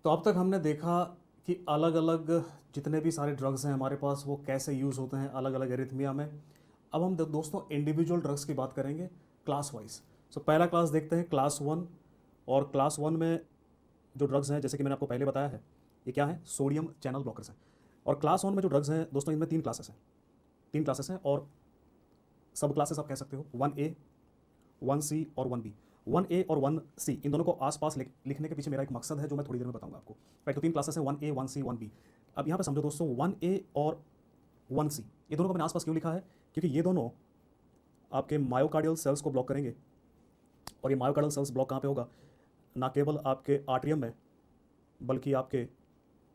तो अब तक हमने देखा कि अलग अलग जितने भी सारे ड्रग्स हैं हमारे पास वो कैसे यूज़ होते हैं अलग अलग एरिथमिया में। अब हम दोस्तों इंडिविजुअल ड्रग्स की बात करेंगे क्लास वाइज। सो पहला क्लास देखते हैं क्लास वन। और क्लास वन में जो ड्रग्स हैं जैसे कि मैंने आपको पहले बताया है ये क्या है, सोडियम चैनल ब्लॉकर्स हैं। और क्लास वन में जो ड्रग्स हैं दोस्तों इनमें तीन क्लासेस हैं और सब क्लासेस आप कह सकते हो 1A 1C और 1B। 1A और 1C इन दोनों को आसपास लिखने के पीछे मेरा एक मकसद है जो मैं थोड़ी देर में बताऊंगा आपको। राइट, तो तीन क्लासेस हैं 1A 1C 1B। अब यहाँ पे समझो दोस्तों 1A और 1C ये दोनों को मैंने आसपास क्यों लिखा है, क्योंकि ये दोनों आपके मायोकार्डियल सेल्स को ब्लॉक करेंगे। और ये मायोकार्डियल सेल्स ब्लॉक कहाँ पे होगा, ना केवल आपके आर्ट्रियम में बल्कि आपके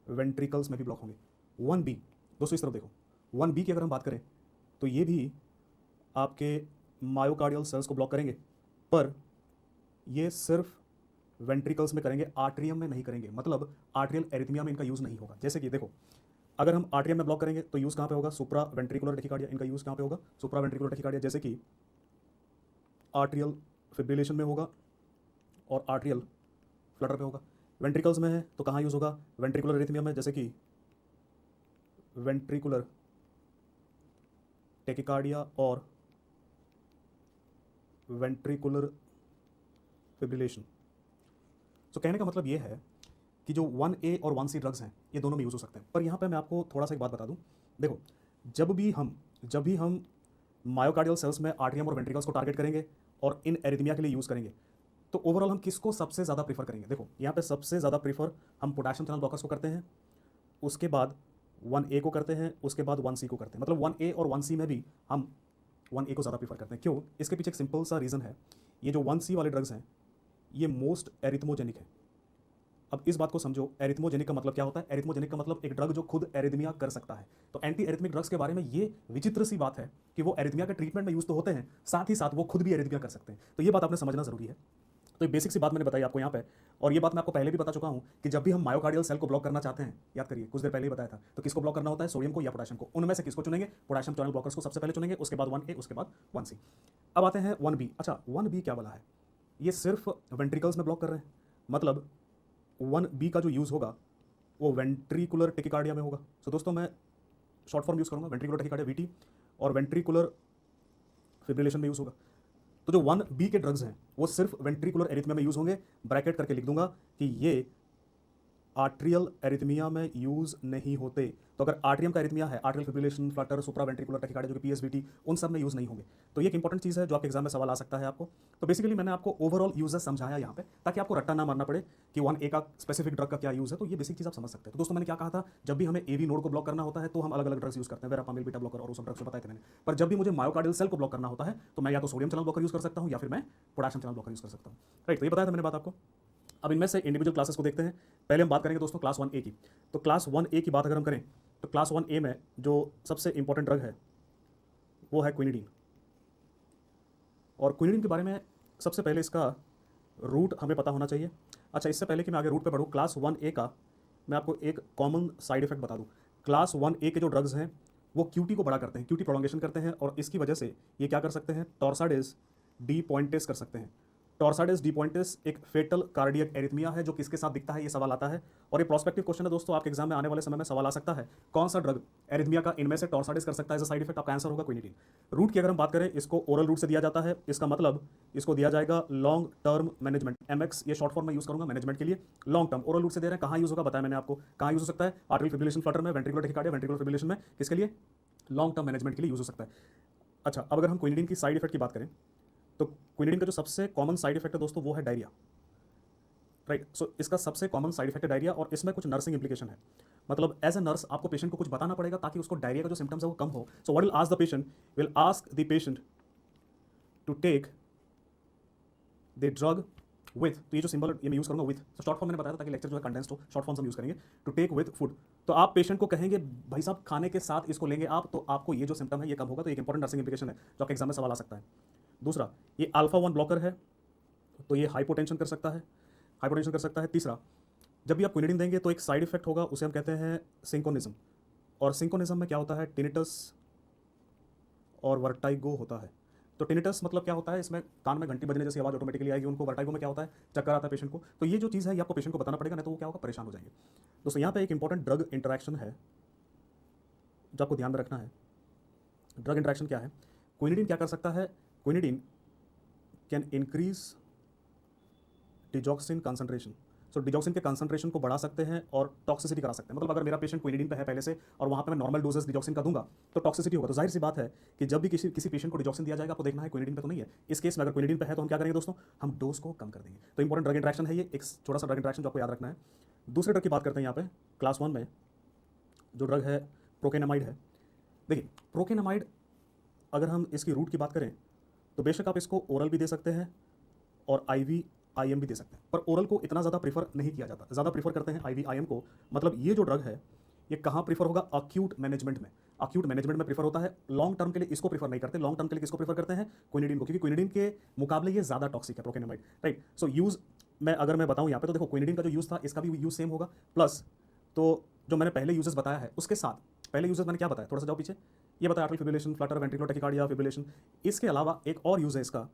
वेंट्रिकल्स में भी ब्लॉक होंगे। 1B दोस्तों इस तरफ देखो, 1B की अगर हम बात करें तो ये भी आपके मायोकार्डियल सेल्स को ब्लॉक करेंगे, पर ये सिर्फ वेंट्रिकल्स में करेंगे, आर्ट्रियम में नहीं करेंगे। मतलब आर्ट्रियल एरिथमिया में इनका यूज़ नहीं होगा। जैसे कि देखो अगर हम आर्ट्रियम में ब्लॉक करेंगे तो यूज़ कहाँ पे होगा, सुप्रा वेंट्रिकुलर टैकिकार्डिया। इनका यूज़ कहाँ पे होगा, सुप्रा वेंट्रिकुलर टैकिकार्डिया, जैसे कि आर्ट्रियल फिब्रिलेशन में होगा और आर्ट्रियल फ्लटर पे होगा। वेंट्रिकल्स में है तो कहाँ यूज़ होगा, वेंट्रिकुलर एरिथमिया में, जैसे कि वेंट्रिकुलर टैकिकार्डिया और वेंट्रिकुलर फिब्रिलेशन। तो कहने का मतलब ये है कि जो 1A और 1C ड्रग्स हैं ये दोनों में यूज़ हो सकते हैं। पर यहाँ पे मैं आपको थोड़ा सा एक बात बता दूँ। देखो जब भी हम मायोकार्डियल सेल्स में आर्ट्रियम और वेंट्रिकल्स को टारगेट करेंगे और इन एरिथमिया के लिए यूज़ करेंगे तो ओवरऑल हम किसको सबसे ज़्यादा प्रीफर करेंगे। देखो यहाँ पे सबसे ज़्यादा प्रीफर हम पोटेशियम चैनल ब्लॉकर्स को करते हैं, उसके बाद 1A को करते हैं, उसके बाद 1C को करते हैं। मतलब 1A और 1C में भी हम 1A को ज़्यादा प्रीफर करते हैं। क्यों, इसके पीछे एक सिंपल सा रीज़न है। ये जो 1C वाले ड्रग्स हैं ये मोस्ट एरिथमोजेनिक है। अब इस बात को समझो, एरिथमोजेनिक का मतलब क्या होता है। एरिथमोजेनिक का मतलब एक ड्रग जो खुद एरिथमिया कर सकता है। तो एंटी एरिथमिक ड्रग्स के बारे में ये विचित्र सी बात है कि वो एरिथमिया के ट्रीटमेंट में यूज़ तो होते हैं, साथ ही साथ वो खुद भी एरिथमिया कर सकते हैं। तो ये बात आपने समझना जरूरी है। तो एक बेसिक सी बात मैंने बताई आपको यहाँ पे, और ये बात मैं आपको पहले भी बता चुका हूँ कि जब भी हम मायोकार्डियल सेल को ब्लॉक करना चाहते हैं, याद करिए कुछ देर पहले ही बताया था, तो किसको ब्लॉक करना होता है, सोडियम को या पोटेशियम को। उनमें से किसको चुनेंगे, पोटेशियम चैनल ब्लॉकर्स को सबसे पहले चुनेंगे, उसके बाद 1A, उसके बाद 1C। अब आते हैं 1B। अच्छा 1B क्या बोला है, ये सिर्फ वेंट्रिकल्स में ब्लॉक कर रहे हैं। मतलब 1B का जो यूज़ होगा वो वेंट्रिकुलर टेकिकार्डिया में होगा। सो दोस्तों मैं शॉर्ट फॉर्म यूज़ करूँगा, वेंट्रिकुलर टेकिकार्डिया VT, और वेंट्रिकुलर फिब्रिलेशन में यूज़ होगा। तो जो 1B के ड्रग्स हैं वो सिर्फ वेंट्रिकुलर एरिथमिया में यूज़ होंगे। ब्रैकेट करके लिख दूंगा कि ये आर्ट्रियल एरिथमिया में यूज़ नहीं होते। तो अगर आर्ट्रियम का एरिथमिया है, आर्ट्रियल फिब्रिलेशन, फ्लटर, सुप्रा वेंट्रिकुलर टैकिकार्डिया जो कि PSVT, उन सब में यूज़ नहीं होंगे। तो ये एक इंपॉर्टेंट चीज़ है जो आपके एग्जाम में सवाल आ सकता है आपको। तो बेसिकली मैंने आपको ओवरऑल यूजेस समझाया यहाँ पे, ताकि आपको रट्टा ना मारना पड़े कि 1A का स्पेसिफिक ड्रग का क्या यूज़ है। तो ये बेसिक चीज़ आप समझ सकते हैं। तो दोस्तों मैंने क्या कहा था, जब भी हमें AV नोड को ब्लॉक करना होता है तो हम अलग अलग ड्रग्स यूज़ करते हैं, वेरापामिल, बीटा ब्लॉकर और वो सब ड्रग्स बताए थे मैंने। पर जब भी मुझे मायोकार्डियल सेल को ब्लॉक करना होता है तो मैं या तो सोडियम चैनल ब्लॉकर यूज़ कर सकता हूँ या फिर मैं पोटेशियम चैनल ब्लॉकर यूज़ कर सकता हूँ। राइट, तो ये बताया था मैंने बात आपको। अब इनमें से इंडिविजुअल क्लासेस को देखते हैं। पहले हम बात करेंगे दोस्तों क्लास 1A की। तो क्लास 1A की बात अगर हम करें तो क्लास 1A में जो सबसे इंपॉर्टेंट ड्रग है वो है क्विनिडीन। और क्विनिडीन के बारे में सबसे पहले इसका रूट हमें पता होना चाहिए। अच्छा, इससे पहले कि मैं आगे रूट पे बढ़ूँ, क्लास 1A का मैं आपको एक कॉमन साइड इफेक्ट बता दूँ। क्लास 1A के जो ड्रग्स हैं वो QT को बड़ा करते हैं, QT प्रोलॉन्गेशन करते हैं, और इसकी वजह से ये क्या कर सकते हैं, टॉर्साडेज डी पॉइंटेस कर सकते हैं। टॉर्साडेज डी पॉइंटेस एक फेटल कार्डियक एरिथमिया है जो किसके साथ दिखता है, ये सवाल आता है। और ये प्रोस्पेक्टिव क्वेश्चन है दोस्तों, आपके एग्जाम में आने वाले समय में सवाल आ सकता है, कौन सा ड्रग एरिथमिया का इनमें से टॉर्साडेज कर सकता है एज अ साइड इफेक्ट। आपका आंसर होगा क्विनिडीन। रूट की अगर हम बात करें, इसको ओरल रूट से दिया जाता है। इसका मतलब इसको दिया जाएगा लॉन्ग टर्म मैनेजमेंट, MX, ये शॉर्ट फॉर्म में यूज करूंगा मैनेजमेंट के लिए। लॉन्ग टर्म ओरल रूट से दे रहे हैं। कहाँ यूज होगा बताया मैंने आपको, कहाँ यूज हो सकता है, आर्टरियल फिब्रिलेशन फ्लटर में, वेंट्रिकुलर टैकिकार्डिया, वेंट्रिकुलर फिब्रिलेशन में, किसके लिए, लॉन्ग टर्म मैनेजमेंट के लिए यूज हो सकता है। अच्छा, अब अगर हम क्विनिडीन की साइड इफेक्ट की बात करें तो क्विनिडीन का जो सबसे कॉमन साइड इफेक्ट है दोस्तों वो है डायरिया। राइट, सो इसका सबसे कॉमन साइड इफेक्ट है डायरिया, और इसमें कुछ नर्सिंग इंप्लीकेशन है। मतलब एज ए नर्स आपको पेशेंट को कुछ बताना पड़ेगा ताकि उसको डायरिया का जो सिम्टम्स है वो कम हो। So what will ask the patient, will ask the patient to take the drug with, तो ये जो सिंबल ये मैं यूज करूंगा विथ, तो शॉर्ट फॉर्म मैंने बताया था ताकि लेक्चर जो है कंडेंस्ड हो, शॉर्ट फॉर्म हम यूज करेंगे, टू टेक विथ फूड। तो आप पेशेंट को कहेंगे भाई साहब खाने के साथ इसको लेंगे आप, तो आपको ये जो सिम्टम है ये कम होगा। तो एक इंपॉर्टेंट नर्सिंग इंप्लीकेशन है जो आपके एग्जाम में सवाल आ सकता है। दूसरा, ये अल्फा 1 ब्लॉकर है तो ये हाइपोटेंशन कर सकता है, हाइपोटेंशन कर सकता है। तीसरा, जब भी आप क्विनिडीन देंगे तो एक साइड इफेक्ट होगा, उसे हम कहते हैं सिंकोनिज्म। और सिंकोनिज्म में क्या होता है, टिनिटस और वर्टाइगो होता है। तो टिनिटस मतलब क्या होता है, इसमें कान में घंटी बजने जैसी आवाज़ ऑटोमेटिकली आएगी उनको। वर्टाइगो में क्या होता है, चक्कर आता है पेशेंट को। तो ये जो चीज़ है ये आपको पेशेंट को बताना पड़ेगा, नहीं तो वो क्या होगा, परेशान हो जाएंगे। दोस्तों यहाँ पे एक इंपॉर्टेंट ड्रग इंटरेक्शन है जो आपको ध्यान में रखना है। ड्रग इंटरेक्शन क्या है, क्विनिडीन क्या कर सकता है, quinidine can increase digoxin concentration. So digoxin के कंसंट्रेशन को बढ़ा सकते हैं और टॉक्सिसिटी करा सकते हैं। मतलब अगर मेरा पेशेंट क्विनिडीन पे है पहले से और वहाँ पे मैं नॉर्मल डोजेस डिजॉक्सिन का दूंगा तो टॉक्सिसिटी होगा। तो जाहिर सी बात है कि जब भी किसी पेशेंट को डिजॉक्सिन दिया जाएगा आपको देखना है क्विनिडीन पे तो नहीं है। इस केस में अगर क्विनिडीन पे है तो हम क्या करेंगे दोस्तों, हम डोज को कम कर देंगे। तो इंपॉर्टेंट ड्रग इंटरेक्शन है ये, एक छोटा सा ड्रग इंटरेक्शन जो आपको याद रखना है। दूसरे ड्रग की बात करते हैं यहाँ पे, क्लास 1 में जो ड्रग है प्रोकेनामाइड है। देखिए प्रोकेनामाइड अगर हम इसकी रूट की बात करें तो बेशक आप इसको ओरल भी दे सकते हैं और आईवी आईएम भी दे सकते हैं, पर ओरल को इतना ज़्यादा प्रीफर नहीं किया जाता, ज़्यादा प्रीफर करते हैं आईवी आईएम को। मतलब ये जो ड्रग है ये कहाँ प्रीफर होगा, अक्यूट मैनेजमेंट में। अक्यूट मैनेजमेंट में प्रीफर होता है, लॉन्ग टर्म के लिए इसको प्रीफर नहीं करते। लॉन्ग टर्म के लिए किसको प्रीफर करते हैं, क्विनिडीन को, क्योंकि क्विनिडीन के मुकाबले ये ज़्यादा टॉक्सिक है प्रोकेनामाइड, राइट। सो यूज़ मैं अगर मैं बताऊँ यहाँ पे तो देखो क्विनिडीन का जो यूज़ था इसका भी यूज़ सेम होगा। प्लस तो जो मैंने पहले यूजेस बताया है उसके साथ, पहले यूजेस मैंने क्या बताया, थोड़ा सा जाओ पीछे, ये बताया artery fibrillation, flutter, ventricular tachycardia, fibrillation. इसके अलावा एक और यूज़ है इसका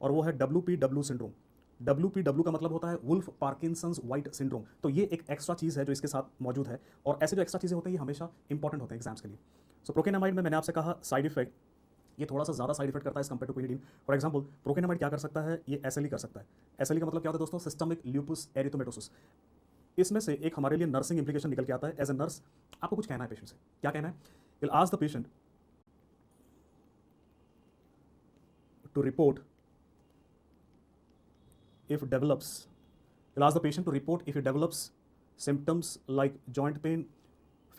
और वो है WPW सिंड्रोम। WPW का मतलब होता है वुल्फ पार्किंसंस वाइट सिंड्रोम। तो ये एक एक्स्ट्रा चीज़ है जो इसके साथ मौजूद है और ऐसे जो एक्स्ट्रा चीज़ें होती हैं ये हमेशा इंपॉर्टेंट होते हैं एग्जाम्स के लिए। सो प्रोकेनामाइड में मैंने आपसे कहा साइड इफेक्ट, ये थोड़ा सा ज़्यादा साइड इफेक्ट करता है compare to quinidine. For example procainamide क्या कर सकता है, ये एसएलई कर सकता है। एसएलई का मतलब क्या होता है दोस्तों, सिस्टमिक ल्यूपस एरिथोमेटोसिस। इसमें से एक हमारे लिए नर्सिंग इंप्लीकेशन निकल के आता है। एज ए नर्स आपको कुछ कहना है पेशेंट से, क्या कहना है, will ask the patient to report if develops, you'll ask the patient to report if he develops symptoms like joint pain,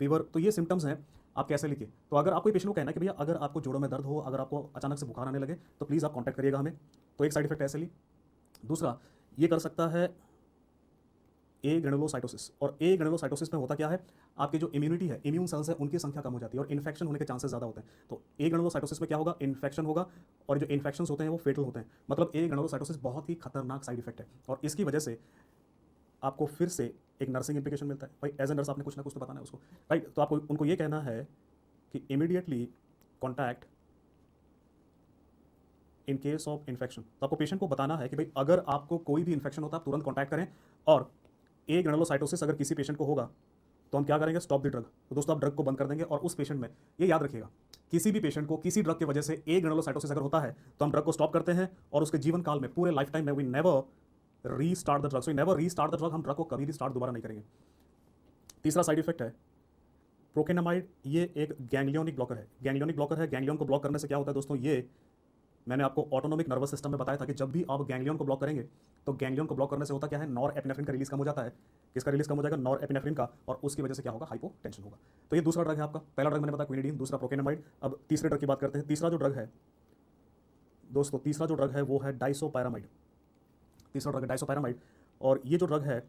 fever। तो ये सिम्टम्स हैं, आप कैसे लिखिए। तो अगर आपको पेशेंट को कहना है कि भैया अगर आपको जोड़ों में दर्द हो, अगर आपको अचानक से बुखार आने लगे तो प्लीज़ आप कॉन्टैक्ट करिएगा हमें। तो एक साइड इफेक्ट है ऐसे ली। दूसरा ये कर सकता है ए ग्रेनुलोसाइटोसिस, और ए ग्रेनुलोसाइटोसिस में होता क्या है, आपकी जो इम्यूनिटी है, इम्यून सेल्स है, उनकी संख्या कम हो जाती है और इन्फेक्शन होने के चांसेस ज़्यादा होते हैं। तो ए ग्रेनुलोसाइटोसिस में क्या होगा, इन्फेक्शन होगा और जो इन्फेक्शंस होते हैं वो फेटल होते हैं। मतलब ए ग्रेनुलोसाइटोसिस बहुत ही खतरनाक साइड इफेक्ट है और इसकी वजह से आपको फिर से एक नर्सिंग इंप्लीकेशन मिलता है। भाई एज ए नर्स आपने कुछ ना कुछ तो बताना है उसको, राइट। तो आपको उनको ये कहना है कि immediately contact in case of infection. तो आपको पेशेंट को बताना है कि भाई अगर आपको कोई भी इन्फेक्शन होता है आप तुरंत कॉन्टैक्ट करें। और ए ग्रेनुलोसाइटोसिस अगर किसी पेशेंट को होगा तो हम क्या करेंगे, स्टॉप द ड्रग। तो दोस्तों आप ड्रग को बंद कर देंगे और उस पेशेंट में ये याद रखिएगा, किसी भी पेशेंट को किसी ड्रग की वजह से ए ग्रेनुलोसाइटोसिस अगर होता है तो हम ड्रग को स्टॉप करते हैं और उसके जीवन काल में, पूरे लाइफ टाइम में, we never restart the drug. So never restart the drug, हम ड्रग को कभी भी स्टार्ट दोबारा नहीं करेंगे। तीसरा साइड इफेक्ट है प्रोकेनामाइड, ये एक गैंग्लियोनिक ब्लॉकर है। गैंग्लियोनिक ब्लॉकर है, गैंग्लियन को ब्लॉक करने से क्या होता है दोस्तों, ये मैंने आपको ऑटोनोमिक नर्वस सिस्टम में बताया था कि जब भी आप गैंग्लियन को ब्लॉक करेंगे तो गैंग्लियन को ब्लॉक करने से होता क्या है, नॉर एपिनेफ्रिन का रिलीज कम हो जाता है। किसका रिलीज कम हो जाएगा, नॉर एपिनेफ्रिन का, और उसकी वजह से क्या होगा, हाइपोटेंशन होगा। तो ये दूसरा ड्रग है आपका। पहला ड्रग मैंने बताया क्विनिडीन, दूसरा प्रोकेनामाइड। अब तीसरे ड्रग की बात करते हैं। तीसरा जो ड्रग है दोस्तों, तीसरा जो ड्रग है वो है डाइसोपायरामाइड। तीसरा ड्रग है डाइसोपायरामाइड और ये जो ड्रग है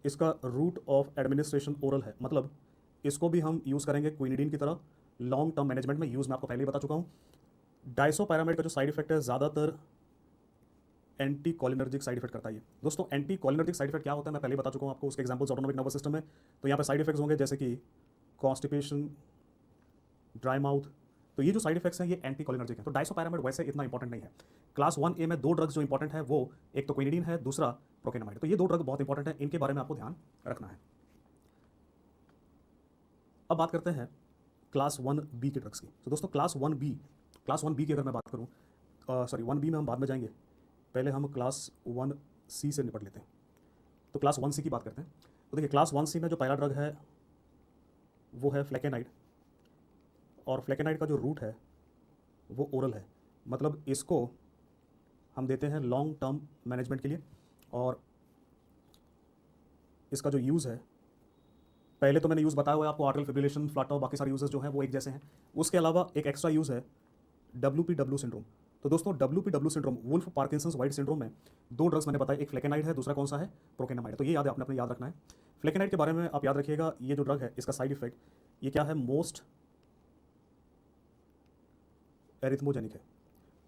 इसका रूट ऑफ एडमिनिस्ट्रेशन ओरल है। मतलब इसको भी हम यूज़ करेंगे क्विनिडीन की तरह लॉन्ग टर्म मैनेजमेंट में। यूज़ मैं आपको पहले ही बता चुका हूँ। डाइसोपायरामाइड का जो साइड इफेक्ट है ज़्यादातर एंटी कोलिनर्जिक साइड इफेक्ट करता है। दोस्तों एंटी कोलिनर्जिक साइड इफेक्ट क्या होता है मैं पहले ही बता चुका हूँ आपको, उसके एग्जांपल्स ऑटोनोमिक नर्वस सिस्टम में। तो यहाँ पे साइड इफेक्ट्स होंगे जैसे कि कॉन्स्टिपेशन, ड्राई माउथ। तो ये जो साइड इफेक्ट्स हैं ये एंटी कोलिनर्जिक हैं। तो डाइसोपायरामाइड वैसे इतना इंपॉर्टेंट नहीं है। क्लास 1A में दो ड्रग्स जो इंपॉर्टेंट है वो एक तो क्विनिडीन है, दूसरा प्रोकेनामाइड। तो ये दो ड्रग बहुत इंपॉर्टेंट है, इनके बारे में आपको ध्यान रखना है। अब बात करते हैं क्लास 1B के ड्रग्स की। तो दोस्तों क्लास 1B की अगर मैं बात करूँ, सॉरी 1B में हम बाद में जाएंगे, पहले हम क्लास 1C से निपट लेते हैं। तो क्लास 1C की बात करते हैं। तो देखिए क्लास 1C में जो पहला ड्रग है वो है फ्लेकेनाइड, और फ्लेकेनाइड का जो रूट है वो ओरल है। मतलब इसको हम देते हैं लॉन्ग टर्म मैनेजमेंट के लिए, और इसका जो यूज़ है, पहले तो मैंने यूज़ बताया हुआ है आपको, आर्टरियल फिब्रिलेशन, फ्लटर, बाकी सारे यूजेस जो हैं वो एक जैसे हैं। उसके अलावा एक एक्स्ट्रा यूज़ है WPW सिंड्रोम। तो दोस्तों WPW syndrome, Wolff Parkinson's White syndrome में दो ड्रग्स मैंने बताया, एक फ्लेकेनाइड है, दूसरा कौन सा है, प्रोकेनामाइड। तो ये याद है, आपने अपने याद रखना है। फ्लेकेनाइड के बारे में आप याद रखिएगा, ये जो ड्रग है इसका साइड इफेक्ट ये क्या है, मोस्ट एरिथमोजेनिक है।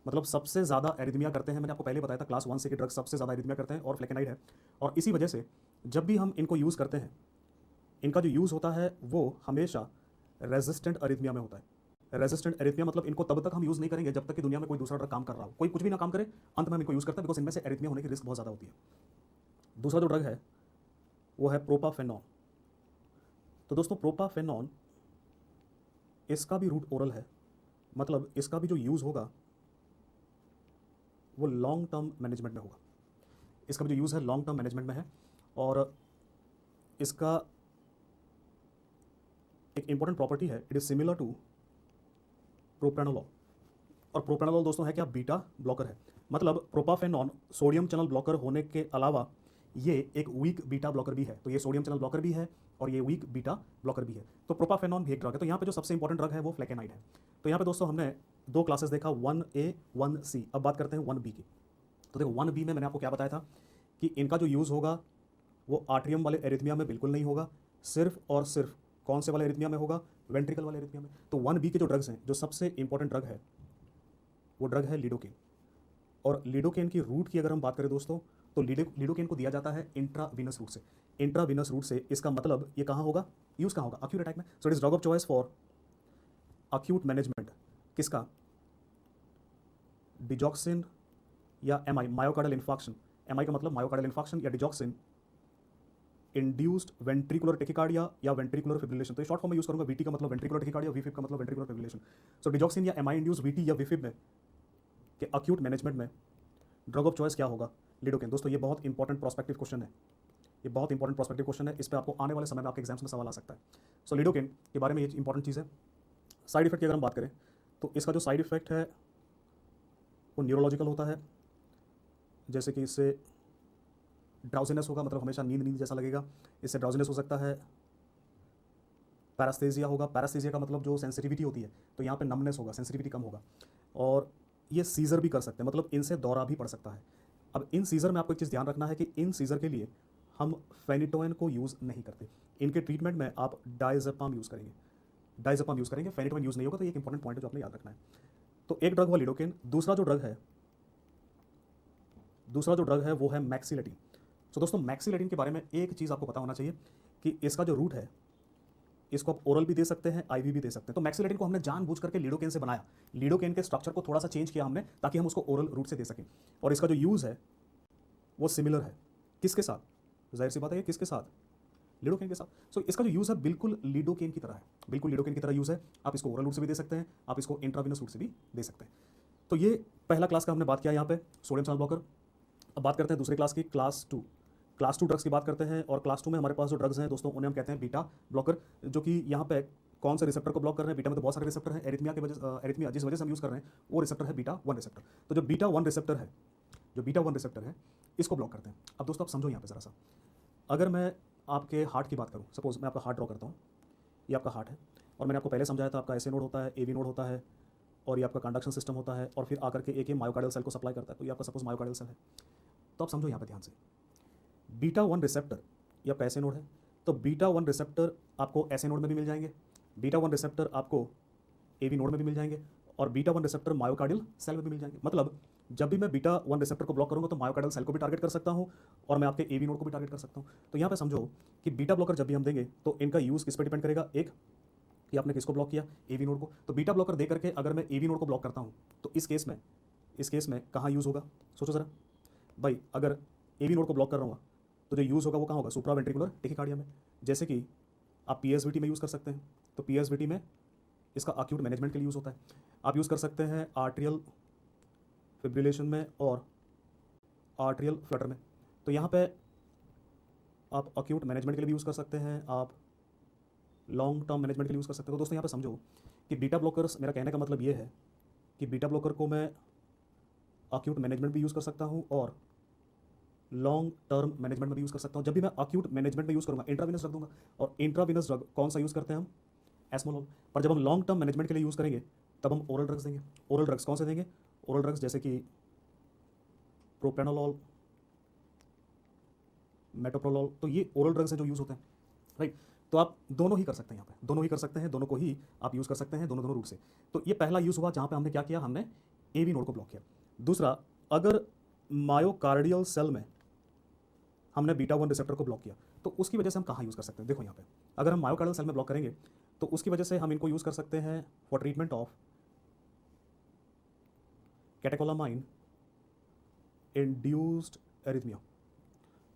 मतलब सबसे ज़्यादा एरिथमिया करते हैं, मैंने आपको पहले बताया था क्लास 1C के ड्रग्स सबसे ज़्यादा एरिथमिया करते हैं और फ्लेकेनाइड है। और इसी वजह से जब भी हम इनको यूज़ करते हैं, इनका जो यूज़ होता है वो हमेशा रेजिस्टेंट अरिथमिया में होता है। रेजिस्टेंट एरिथमिया मतलब इनको तब तक हम यूज़ नहीं करेंगे जब तक कि दुनिया में कोई दूसरा ड्रग काम कर रहा हो। कोई कुछ भी ना काम करे, अंत में हम इनको यूज़ करते हैं, बिकॉज इनमें से एरिथमिया होने की रिस्क बहुत ज़्यादा होती है। दूसरा जो ड्रग है वो है प्रोपाफेनॉन। तो दोस्तों प्रोपाफेनॉन, इसका भी रूट ओरल है, मतलब इसका भी जो यूज़ होगा वो लॉन्ग टर्म मैनेजमेंट में होगा। इसका भी जो यूज़ है लॉन्ग टर्म मैनेजमेंट में है, और इसका एक इंपॉर्टेंट प्रॉपर्टी है, इट इज सिमिलर टू प्रोप्रानोलॉल। और प्रोप्रानोलॉल दोस्तों है क्या, बीटा ब्लॉकर है। मतलब प्रोपाफेनॉन सोडियम चैनल ब्लॉकर होने के अलावा ये एक वीक बीटा ब्लॉकर भी है। तो ये सोडियम चैनल ब्लॉकर भी है और ये वीक बीटा ब्लॉकर भी है। तो प्रोपाफेनॉन भी एक ड्रग है। तो यहाँ पे जो सबसे इंपॉर्टेंट ड्रग है वो फ्लेकेनाइड है। तो यहाँ पे दोस्तों हमने दो क्लासेस देखा, 1A 1C। अब बात करते हैं 1B की। तो देखो 1B में मैंने आपको क्या बताया था कि इनका जो यूज़ होगा वो आर्ट्रियम वाले एरिथमिया में बिल्कुल नहीं होगा, सिर्फ और सिर्फ कौन से वाले एरिथमिया में होगा, वेंट्रिकल वाले एरिथमिया में। तो 1B के जो ड्रग्स हैं, जो सबसे इंपॉर्टेंट ड्रग है वो ड्रग है लिडोकेन। और लिडोकेन की रूट की अगर हम बात करें दोस्तों, तो लिडोकेन को दिया जाता है इंट्रावीनस रूट से। इंट्रावीनस रूट से इसका मतलब ये कहाँ होगा, यूज़ कहाँ होगा, अक्यूट अटैक में। So it is drug of choice for acute management किसका, डिजॉक्सिन या एमआई, मायोकार्डियल इन्फार्क्शन। एमआई का मतलब मायोकार्डियल इन्फार्क्शन या डिजॉक्सिन इंड्यूस्ड वेंट्रिकुलर टेकिकार्डिया या वेंट्रिकुलर फिब्रिलेशन। तो शॉर्ट फॉर्म में यूज करूंगा, वीटी का मतलब वेंट्रिकुलर टेकिकार्डिया, वीफिब का मतलब वेंट्रिकुलर फिब्रिलेशन। सो डिजॉक्सिन या एमआई इंड्यूस वीटी या वीफिब में के अक्यूट मैनेजमेंट में ड्रग ऑफ चॉइस क्या होगा, लिडोकेन। दोस्तों ये बहुत इंपॉर्टेंट प्रोस्पेक्टिव क्वेश्चन है, ये बहुत इंपॉर्टेंट प्रोस्पेक्टिव क्वेश्चन है। इस पर आपको आने वाले समय में आपके एग्जाम्स में सवाल आ सकता है। सो लिडोकेन के बारे में ये इंपॉर्टेंट चीज़ है। साइड इफेक्ट की अगर हम बात करें तो इसका जो साइड इफेक्ट है वो न्यूरोलॉजिकल होता है, जैसे कि इससे ड्राउजीनेस होगा, मतलब हमेशा नींद नींद जैसा लगेगा। इससे ड्राउजीनेस हो सकता है, पैरास्थेजिया होगा। पैरास्थेजिया का मतलब जो सेंसिटिविटी होती है, तो यहाँ पे नमनेस होगा, सेंसिटिविटी कम होगा। और ये सीजर भी कर सकते हैं, मतलब इनसे दौरा भी पड़ सकता है। अब इन सीजर में आपको एक चीज़ ध्यान रखना है कि इन सीजर के लिए हम फेनिटोइन को यूज़ नहीं करते। इनके ट्रीटमेंट में आप डायजेपाम यूज़ करेंगे, डायजेपाम यूज़ करेंगे, फेनिटोइन यूज़ नहीं होगा। तो ये एक इंपॉर्टेंट पॉइंट है जो आपने याद रखना है। तो एक ड्रग हुआ लिडोकेन। दूसरा जो ड्रग है वो है मैक्सिलेटिन। तो दोस्तों मैक्सिलेटिन के बारे में एक चीज़ आपको पता होना चाहिए कि इसका जो रूट है इसको आप ओरल भी दे सकते हैं, आईवी भी दे सकते हैं। तो मैक्सिलेटिन को हमने जानबूझ करके लिडोकेन से बनाया, लिडोकेन के स्ट्रक्चर को थोड़ा सा चेंज किया हमने ताकि हम उसको ओरल रूट से दे सकें। और इसका जो यूज़ है वो सिमिलर है किसके साथ, जाहिर सी बात है किसके साथ, लिडोकेन के साथ। सो इसका जो यूज़ है बिल्कुल लिडोकेन की तरह है, बिल्कुल लिडोकेन की तरह यूज़ है। आप इसको ओरल रूट से भी दे सकते हैं, आप इसको इंट्राविनस रूट से भी दे सकते हैं। तो ये पहला क्लास का हमने बात किया यहाँ पे सोडियम चैनल ब्लॉकर। अब बात करते हैं दूसरे क्लास की, क्लास टू ड्रग्स की बात करते हैं। और क्लास 2 में हमारे पास जो ड्रग्स हैं दोस्तों उन्हें हम कहते हैं बीटा ब्लॉकर, जो कि यहाँ पे कौन से रिसेप्टर को ब्लॉक कर रहे हैं। बीटा में तो बहुत सारे रिसेप्टर हैं, एरिथमिया जिस वजह से हम यूज़ कर रहे हैं वो रिसेप्टर है बीटा 1 रिसेप्टर। तो जो बीटा 1 रिसेप्टर है इसको ब्लॉक करते हैं। अब दोस्तों आप समझो यहाँ पे ज़रा सा, अगर मैं आपके हार्ट की बात करूँ, सपोज मैं आपका हार्ट ड्रॉ करता हूँ, ये आपका हार्ट है और मैंने आपको पहले समझाया था आपका एसए नोड होता है, एवी नोड होता है और ये आपका कंडक्शन सिस्टम होता है और फिर आकर के एक ये मायोकार्डियल सेल को सप्लाई करता है। तो ये आपका सपोज मायोकार्डियल सेल है। तो आप समझो यहाँ पे ध्यान से, बीटा 1 रिसेप्टर ये आपका एसए नोड है। तो बीटा 1 रिसेप्टर आपको एसए नोड में भी मिल जाएंगे, बीटा 1 रिसेप्टर आपको एवी नोड में भी मिल जाएंगे और बीटा 1 रिसेप्टर मायोकार्डियल सेल में भी मिल जाएंगे। मतलब जब भी मैं बीटा 1 रिसेप्टर को ब्लॉक करूंगा तो मायोकार्डियल सेल को भी टारगेट कर सकता हूं और मैं आपके एवी नोड को भी टारगेट कर सकता हूं। तो यहाँ पे समझो कि बीटा ब्लॉकर जब भी हम देंगे तो इनका यूज़ किस पर डिपेंड करेगा, एक कि आपने किसको ब्लॉक किया, एवी नोड को। तो बीटा ब्लॉकर दे करके अगर मैं एवी नोड को ब्लॉक करता हूँ तो इस केस में कहाँ यूज़ होगा, सोचो ज़रा भाई। अगर एवी नोड को ब्लॉक कर रहा हूँ तो जो यूज़ होगा वो कहाँ होगा, सुप्रा वेंट्रिकुलर टेकिकार्डिया में। जैसे कि आप पीएसवीटी में यूज़ कर सकते हैं, तो पीएसवीटी में इसका अक्यूट मैनेजमेंट के लिए यूज़ होता है। आप यूज़ कर सकते हैं आर्ट्रियल फिब्रिलेशन में और आर्ट्रियल फ्लटर में। तो यहाँ पे आप अक्यूट मैनेजमेंट के लिए भी यूज़ कर सकते हैं, आप लॉन्ग टर्म मैनेजमेंट के लिए यूज़ कर सकते हो। तो दोस्तों यहाँ पे समझो कि बीटा ब्लॉकर्स, मेरा कहने का मतलब ये है कि बीटा ब्लॉकर को मैं अक्यूट मैनेजमेंट भी यूज़ कर सकता हूँ और लॉन्ग टर्म मैनेजमेंट में भी यूज़ कर सकता हूँ। जब भी मैं अक्यूट मैनेजमेंट में यूज़ करूँगा इंट्राविनस ड्रग दूंगा, और इंट्राविनस ड्रग कौन सा यूज़ करते हैं हम, एस्मोलोल। पर जब हम लॉन्ग टर्म मैनेजमेंट के लिए यूज़ करेंगे तब हम ओरल ड्रग्स देंगे। ओरल ड्रग्स कौन से देंगे, ओरल ड्रग्स जैसे कि प्रोप्रानोलॉल, मेटोप्रोलॉल। तो ये ओरल ड्रग्स हैं जो यूज़ होते हैं, राइट। तो आप दोनों ही कर सकते हैं, यहाँ पे दोनों ही कर सकते हैं, दोनों को ही आप यूज़ कर सकते हैं, दोनों रूट से। तो ये पहला यूज़ हुआ जहाँ पे हमने क्या किया, हमने एवी नोड को ब्लॉक किया। दूसरा, अगर मायोकार्डियल सेल में हमने बीटा 1 रिसेप्टर को ब्लॉक किया तो उसकी वजह से हम कहाँ यूज़ कर सकते हैं। देखो यहाँ पे अगर हम मायोकार्डियल सेल में ब्लॉक करेंगे तो उसकी वजह से हम इनको यूज़ कर सकते हैं for treatment of catecholamine induced arrhythmia.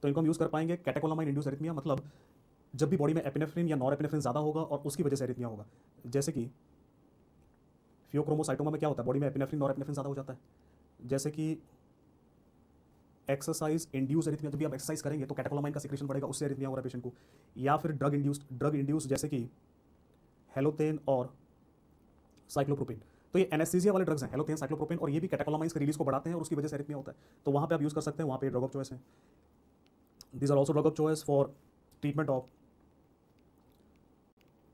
तो इनको हम यूज़ कर पाएंगे कैटेकोलामाइन इंड्यूस्ड एरिथमिया, मतलब जब भी बॉडी में एपिनेफ्रिन या नॉरएपिनेफ्रिन ज़्यादा होगा और उसकी वजह से एरिथमिया होगा। जैसे कि फियोक्रोमोसाइटोमा में क्या होता है, बॉडी में एपिनेफ्रिन नॉरएपिनेफ्रिन ज़्यादा हो जाता है। जैसे कि एक्सरसाइज इंड्यूस एरिथमिया, जब भी आप एक्सरसाइज करेंगे तो कैटेकोलामाइन का सिक्रेशन बढ़ेगा, उससे एरिथमिया हो रहा है पेशेंट को। या फिर ड्रग इंड्यूस जैसे कि हेलोथेन और साइक्लोप्रोपिन। तो ये एनेस्थीसिया वाले ड्रग्स हैं, हेलोथेन, साइक्लोप्रोपिन, और ये भी कैटेकोलामाइन के रिलीज को बढ़ाते हैं और उसकी वजह से एरिथमिया होता है। तो वहाँ पे आप यूज़ कर सकते हैं, वहाँ पे ड्रग ऑफ चॉइस है। These are also drug of choice for treatment of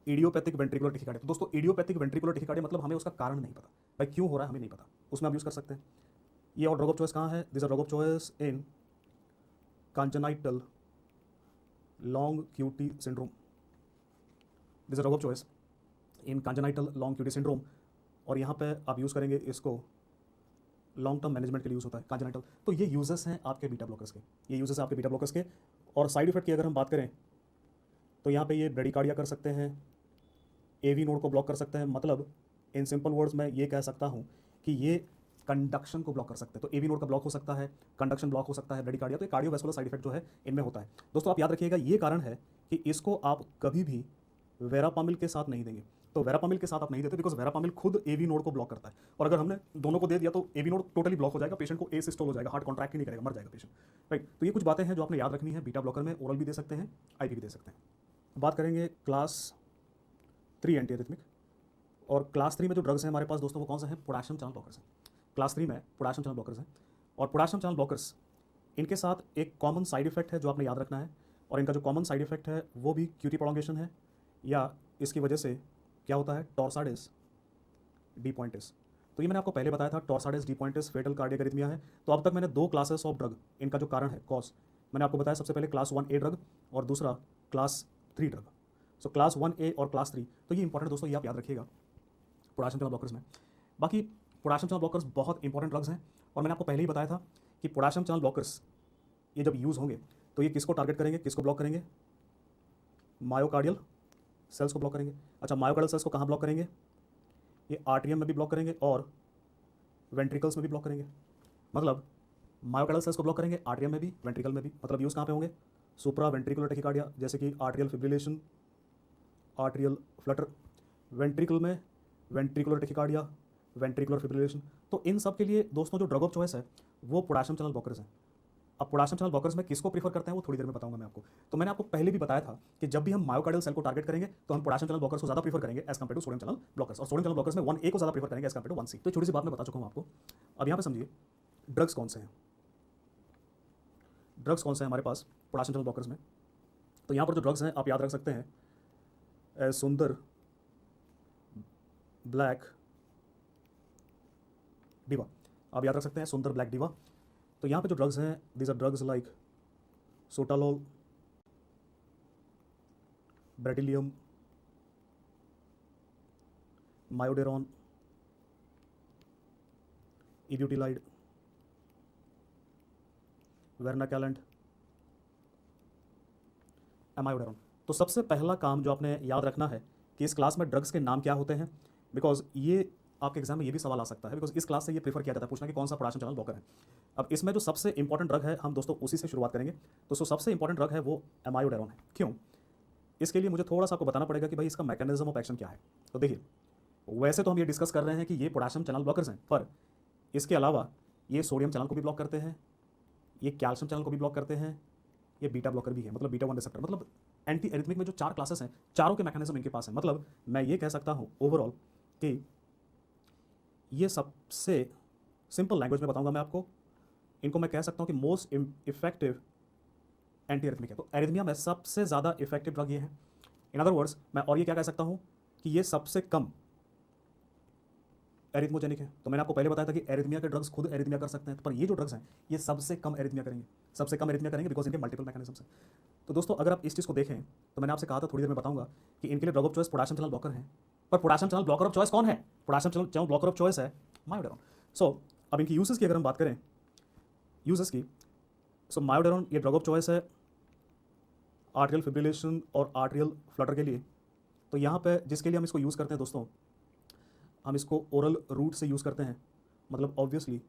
idiopathic ventricular tachycardia. तो दोस्तों इडियोपैथिक वेंट्रिकुलर टेकिकार्डिया मतलब हमें उसका कारण नहीं पता, भाई क्यों हो रहा है हमें नहीं पता, उसमें आप यूज़ कर सकते हैं। ये और ड्रग ऑफ चॉइस कहाँ है? This are drug of choice in congenital long QT syndrome. This drug of choice in congenital long QT syndrome, और यहाँ पे आप यूज़ करेंगे इसको लॉन्ग टर्म मैनेजमेंट के लिए यूज़ होता है congenital। तो ये यूजेस हैं आपके बीटा ब्लॉकर्स के, ये यूजेस हैं आपके बीटा ब्लॉकर्स के। और साइड इफेक्ट की अगर हम बात करें तो यहाँ पे ये ब्रेडिकार्डिया कर सकते हैं, AV नोड को ब्लॉक कर सकते हैं। मतलब इन सिंपल वर्ड्स में ये कह सकता हूँ कि ये कंडक्शन को ब्लॉक कर सकते हैं। तो AV नोड का ब्लॉक हो सकता है, कंडक्शन ब्लॉक हो सकता है, ब्रेडिकार्डिया। तो ये कार्डियोवैस्कुलर साइड इफेक्ट जो है इनमें होता है। दोस्तों आप याद रखिएगा, ये कारण है कि इसको आप कभी भी वेरापामिल के साथ नहीं देंगे। तो वेरापामिल के साथ आप नहीं देते बिकॉज वेरापामिल खुद AV नोड को ब्लॉक करता है, और अगर हमने दोनों को दे दिया तो AV नोड टोटली ब्लॉक हो जाएगा, पेशेंट को एसिस्टोल हो जाएगा, हार्ट कॉन्ट्रैक्ट ही नहीं करेगा, मर जाएगा पेशेंट, राइट। तो ये कुछ बातें हैं जो आपने याद रखनी है। बीटा ब्लॉकर में ओरल भी दे सकते हैं, IV भी दे सकते हैं। बात करेंगे क्लास 3 एंटी एरिथमिक, और क्लास 3 में जो ड्रग्स हैं हमारे पास दोस्तों वो कौन से हैं? पोटेशियम चैनल ब्लॉकर्स हैं। क्लास 3 में पोटेशियम चैनल ब्लॉकर्स हैं, और पोटेशियम चैनल ब्लॉकर्स इनके साथ एक कॉमन साइड इफेक्ट है जो आपने याद रखना है, और इनका जो कॉमन साइड इफेक्ट है वो भी QT प्रोलॉन्गेशन है, या इसकी वजह से क्या होता है? टॉर्साडिस डिपॉइंटिस। तो ये मैंने आपको पहले बताया था, टॉर्साडिस डिपॉइंटिस फेटल कार्डियक एरिथमिया है। तो अब तक मैंने 2 क्लासेस ऑफ ड्रग, इनका जो कारण है कॉज, मैंने आपको बताया। सबसे पहले क्लास 1A ड्रग और दूसरा class 3 drug. So class 1A और क्लास 3, तो ये इंपॉर्टेंट दोस्तों, ये आप याद रखिएगा पोटेशियम चैनल ब्लॉकर्स में। बाकी पोटेशियम चैनल ब्लॉकर्स बहुत इंपॉर्टेंट ड्रग्स हैं, और मैंने आपको पहले ही बताया था कि पोटेशियम चैनल ब्लॉकर्स ये जब यूज़ होंगे तो ये किसको टारगेट करेंगे, किसको ब्लॉक करेंगे? मायोकार्डियल सेल्स को ब्लॉक करेंगे। अच्छा, मायोकार्डियल सेल्स को कहाँ ब्लॉक करेंगे? ये आर्टरियम में भी ब्लॉक करेंगे और वेंट्रिकल्स में भी ब्लॉक करेंगे। मतलब मायोकार्डियल सेल्स को ब्लॉक करेंगे आर्टरियम में भी, वेंट्रिकल में भी। मतलब यूज़ कहाँ पे होंगे? सुप्रा वेंट्रिकुलर टेकिकार्डिया, जैसे कि atrial fibrillation, atrial flutter, ventricle में वेंट्रिकुलर टेकिकार्डिया, वेंट्रिकुलर फिब्रिलेशन। तो इन सब के लिए दोस्तों जो ड्रग ऑफ चॉइस है वो पोटेशियम चैनल ब्लॉकर्स हैं। अब पोटेशियम चैनल ब्लॉकर्स में किसको प्रीफर करते हैं वो थोड़ी देर में बताऊंगा मैं आपको। तो मैंने आपको पहले भी बताया था कि जब भी हम मायोकार्डियल सेल को टारगेट करेंगे तो हम पोटेशियम चैनल ब्लॉकर्स को ज़्यादा प्रीफर करेंगे as compare to sodium channel blockers, और सोडियम चैनल ब्लॉकर्स में 1A को ज़्यादा प्रीफर करेंगे एज कम्पेयर टू 1C। तो छोटी सी बात मैं बता चुका हूँ आपको। अब यहाँ पे समझिए ड्रग्स कौन से हैं, ड्रग्स कौन से हैं हमारे पास पोटेशियम चैनल ब्लॉकर्स में। तो यहाँ पर जो ड्रग्स हैं आप याद रख सकते हैं, सुंदर ब्लैक डिवा, आप याद रख सकते हैं सुंदर ब्लैक डिवा। तो यहाँ पे जो ड्रग्स हैं these are drugs like sotalol, bretylium, amiodarone, ibutilide, vernakalant, amiodarone. तो सबसे पहला काम जो आपने याद रखना है कि इस क्लास में ड्रग्स के नाम क्या होते हैं, बिकॉज ये आपके एग्जाम में ये भी सवाल आ सकता है, बिकॉज इस क्लास से ये प्रीफर किया जाता है पूछना कि कौन सा पोटेशियम चैनल ब्लॉकर है। अब इसमें जो सबसे इंपॉर्टेंट ड्रग है हम दोस्तों उसी से शुरुआत करेंगे। तो सबसे इंपॉर्टेंट ड्रग है वो एमायोडेरॉन है। क्यों? इसके लिए मुझे थोड़ा सा आपको बताना पड़ेगा कि भाई इसका मैकेनिज्म ऑफ एक्शन क्या है। तो देखिए, वैसे तो हम ये डिस्कस कर रहे हैं कि ये पोटेशियम चैनल ब्लॉकर्स हैं, पर इसके अलावा ये सोडियम चैनल को भी ब्लॉक करते हैं, ये कैल्शियम चैनल को भी ब्लॉक करते हैं, ये बीटा ब्लॉकर भी है, मतलब बीटा 1 रिसेप्टर। मतलब एंटी एरिथमिक में जो 4 क्लासेस हैं चारों के मैकेनिज्म इनके पास है। मतलब मैं ये कह सकता हूँ ओवरऑल कि ये सबसे सिंपल लैंग्वेज में बताऊंगा मैं आपको, इनको मैं कह सकता हूँ कि मोस्ट इफेक्टिव एंटी एरिथमिक है। तो एरिथमिया में सबसे ज़्यादा इफेक्टिव ड्रग ये है। इन अदर वर्ड्स मैं और ये क्या कह सकता हूँ कि ये सबसे कम एरिथमोजेनिक है। तो मैंने आपको पहले बताया था कि एरिथमिया के ड्रग्स खुद एरिथमिया कर सकते हैं, पर ये जो ड्रग्स हैं ये सबसे कम एरिथमिया करेंगे, सबसे कम एरिथमिया करेंगे बिकॉज इनके मल्टीपल मैकेनिज्म्स हैं। तो दोस्तों अगर आप इस चीज़ को देखें तो मैंने आपसे कहा था थोड़ी देर में बताऊंगा कि इनके लिए drug of choice potassium channel blocker है, पर potassium channel blocker of choice कौन है? Potassium channel blocker of choice है मायोडेरॉन। सो अब इनकी यूजेस की अगर हम बात करें, यूजेस की, सो मायोडेरॉन ये ड्रग ऑफ चॉइस है आर्ट्रियल फिब्रिलेशन और आर्ट्रियल फ्लटर के लिए, तो यहाँ पे जिसके लिए हम इसको यूज़ करते हैं दोस्तों, हम इसको ओरल रूट से यूज़ करते हैं, मतलब ऑब्वियसली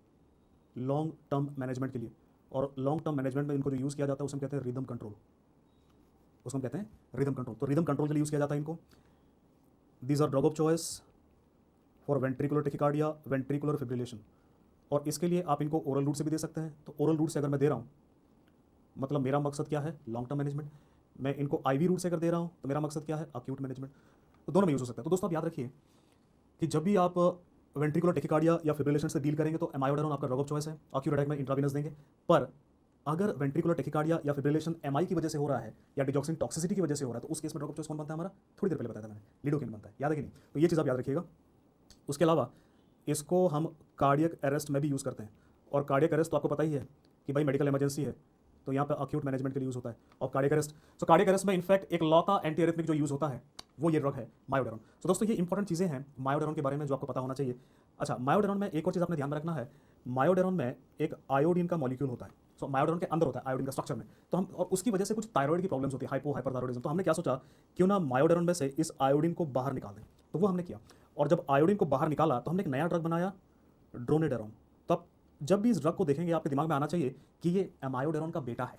लॉन्ग टर्म मैनेजमेंट के लिए। और लॉन्ग टर्म मैनेजमेंट में इनको जो यूज़ किया जाता है उसे हम कहते हैं रिदम कंट्रोल, उसको हम कहते हैं रिदम कंट्रोल। तो रिदम कंट्रोल के लिए यूज़ किया जाता है इनको। These are drug of choice for ventricular tachycardia, ventricular fibrillation. और इसके लिए आप इनको ओरल रूट से भी दे सकते हैं। तो ओरल रूट से अगर मैं दे रहा हूँ, मतलब मेरा मकसद क्या है, लॉन्ग टर्म मैनेजमेंट। मैं इनको आईवी रूट से अगर दे रहा हूँ तो मेरा मकसद क्या है, अक्यूट मैनेजमेंट। तो दोनों में यूज़ हो सकता है। तो दोस्तों आप याद रखिए कि जब भी आप वेंट्रिकुलर टेकिकार्डिया या फिब्रिलेशन से डील करेंगे तो एमायोडारोन आपका ड्रग ऑफ चॉइस है, अक्यूट अटैक में इंट्रावीनस देंगे। पर अगर वेंट्रिकुलर टेकिकार्डिया या फिब्रिलेशन एमआई की वजह से हो रहा है या डिजॉक्सिन टॉक्सिसिटी की वजह से हो रहा है, तो उस केस में ड्रग ऑफ चॉइस कौन बनता है हमारा, थोड़ी देर पहले बताया था मैंने, लिडोकेन बनता है, याद है कि नहीं। तो ये चीज़ आप याद रखिएगा। उसके अलावा इसको हम कार्डियक अरेस्ट में भी यूज़ करते हैं। और कार्डियक अरेस्ट तो आपको पता ही है कि भाई मेडिकल इमरजेंसी है, तो यहाँ पे अक्यूट मैनेजमेंट के लिए यूज़ होता है। और कार्डियक अरेस्ट, तो कार्डियक अरेस्ट में इनफैक्ट एक लौता एंटी एरिथमिक जो यूज़ होता है वो ये ड्रग है मायोडेरोन। तो दोस्तों ये इंपॉर्टेंट चीज़ें हैं मायोडेरोन के बारे में जो आपको पता होना चाहिए। अच्छा, मायोडेरोन में एक और चीज़ आपने ध्यान में रखना है, मायोडेरोन में एक आयोडीन का मॉलिक्यूल होता है। सो मायोडेरोन के अंदर होता है आयोडीन का स्ट्रक्चर में। तो हम, और उसकी वजह से कुछ थायराइड की प्रॉब्लम्स होती है, हाइपोथायरॉयडिज्म। तो हमने क्या सोचा, क्यों ना मायोडेरोन में से इस आयोडीन को बाहर निकाल दें। तो वो हमने किया। और जब आयोडीन को बाहर निकाला तो हमने एक नया ड्रग बनाया, ड्रोनेडेरोन। तो अब जब भी इस ड्रग को देखेंगे आपके दिमाग में आना चाहिए कि ये एमायोडेरोन का बेटा है।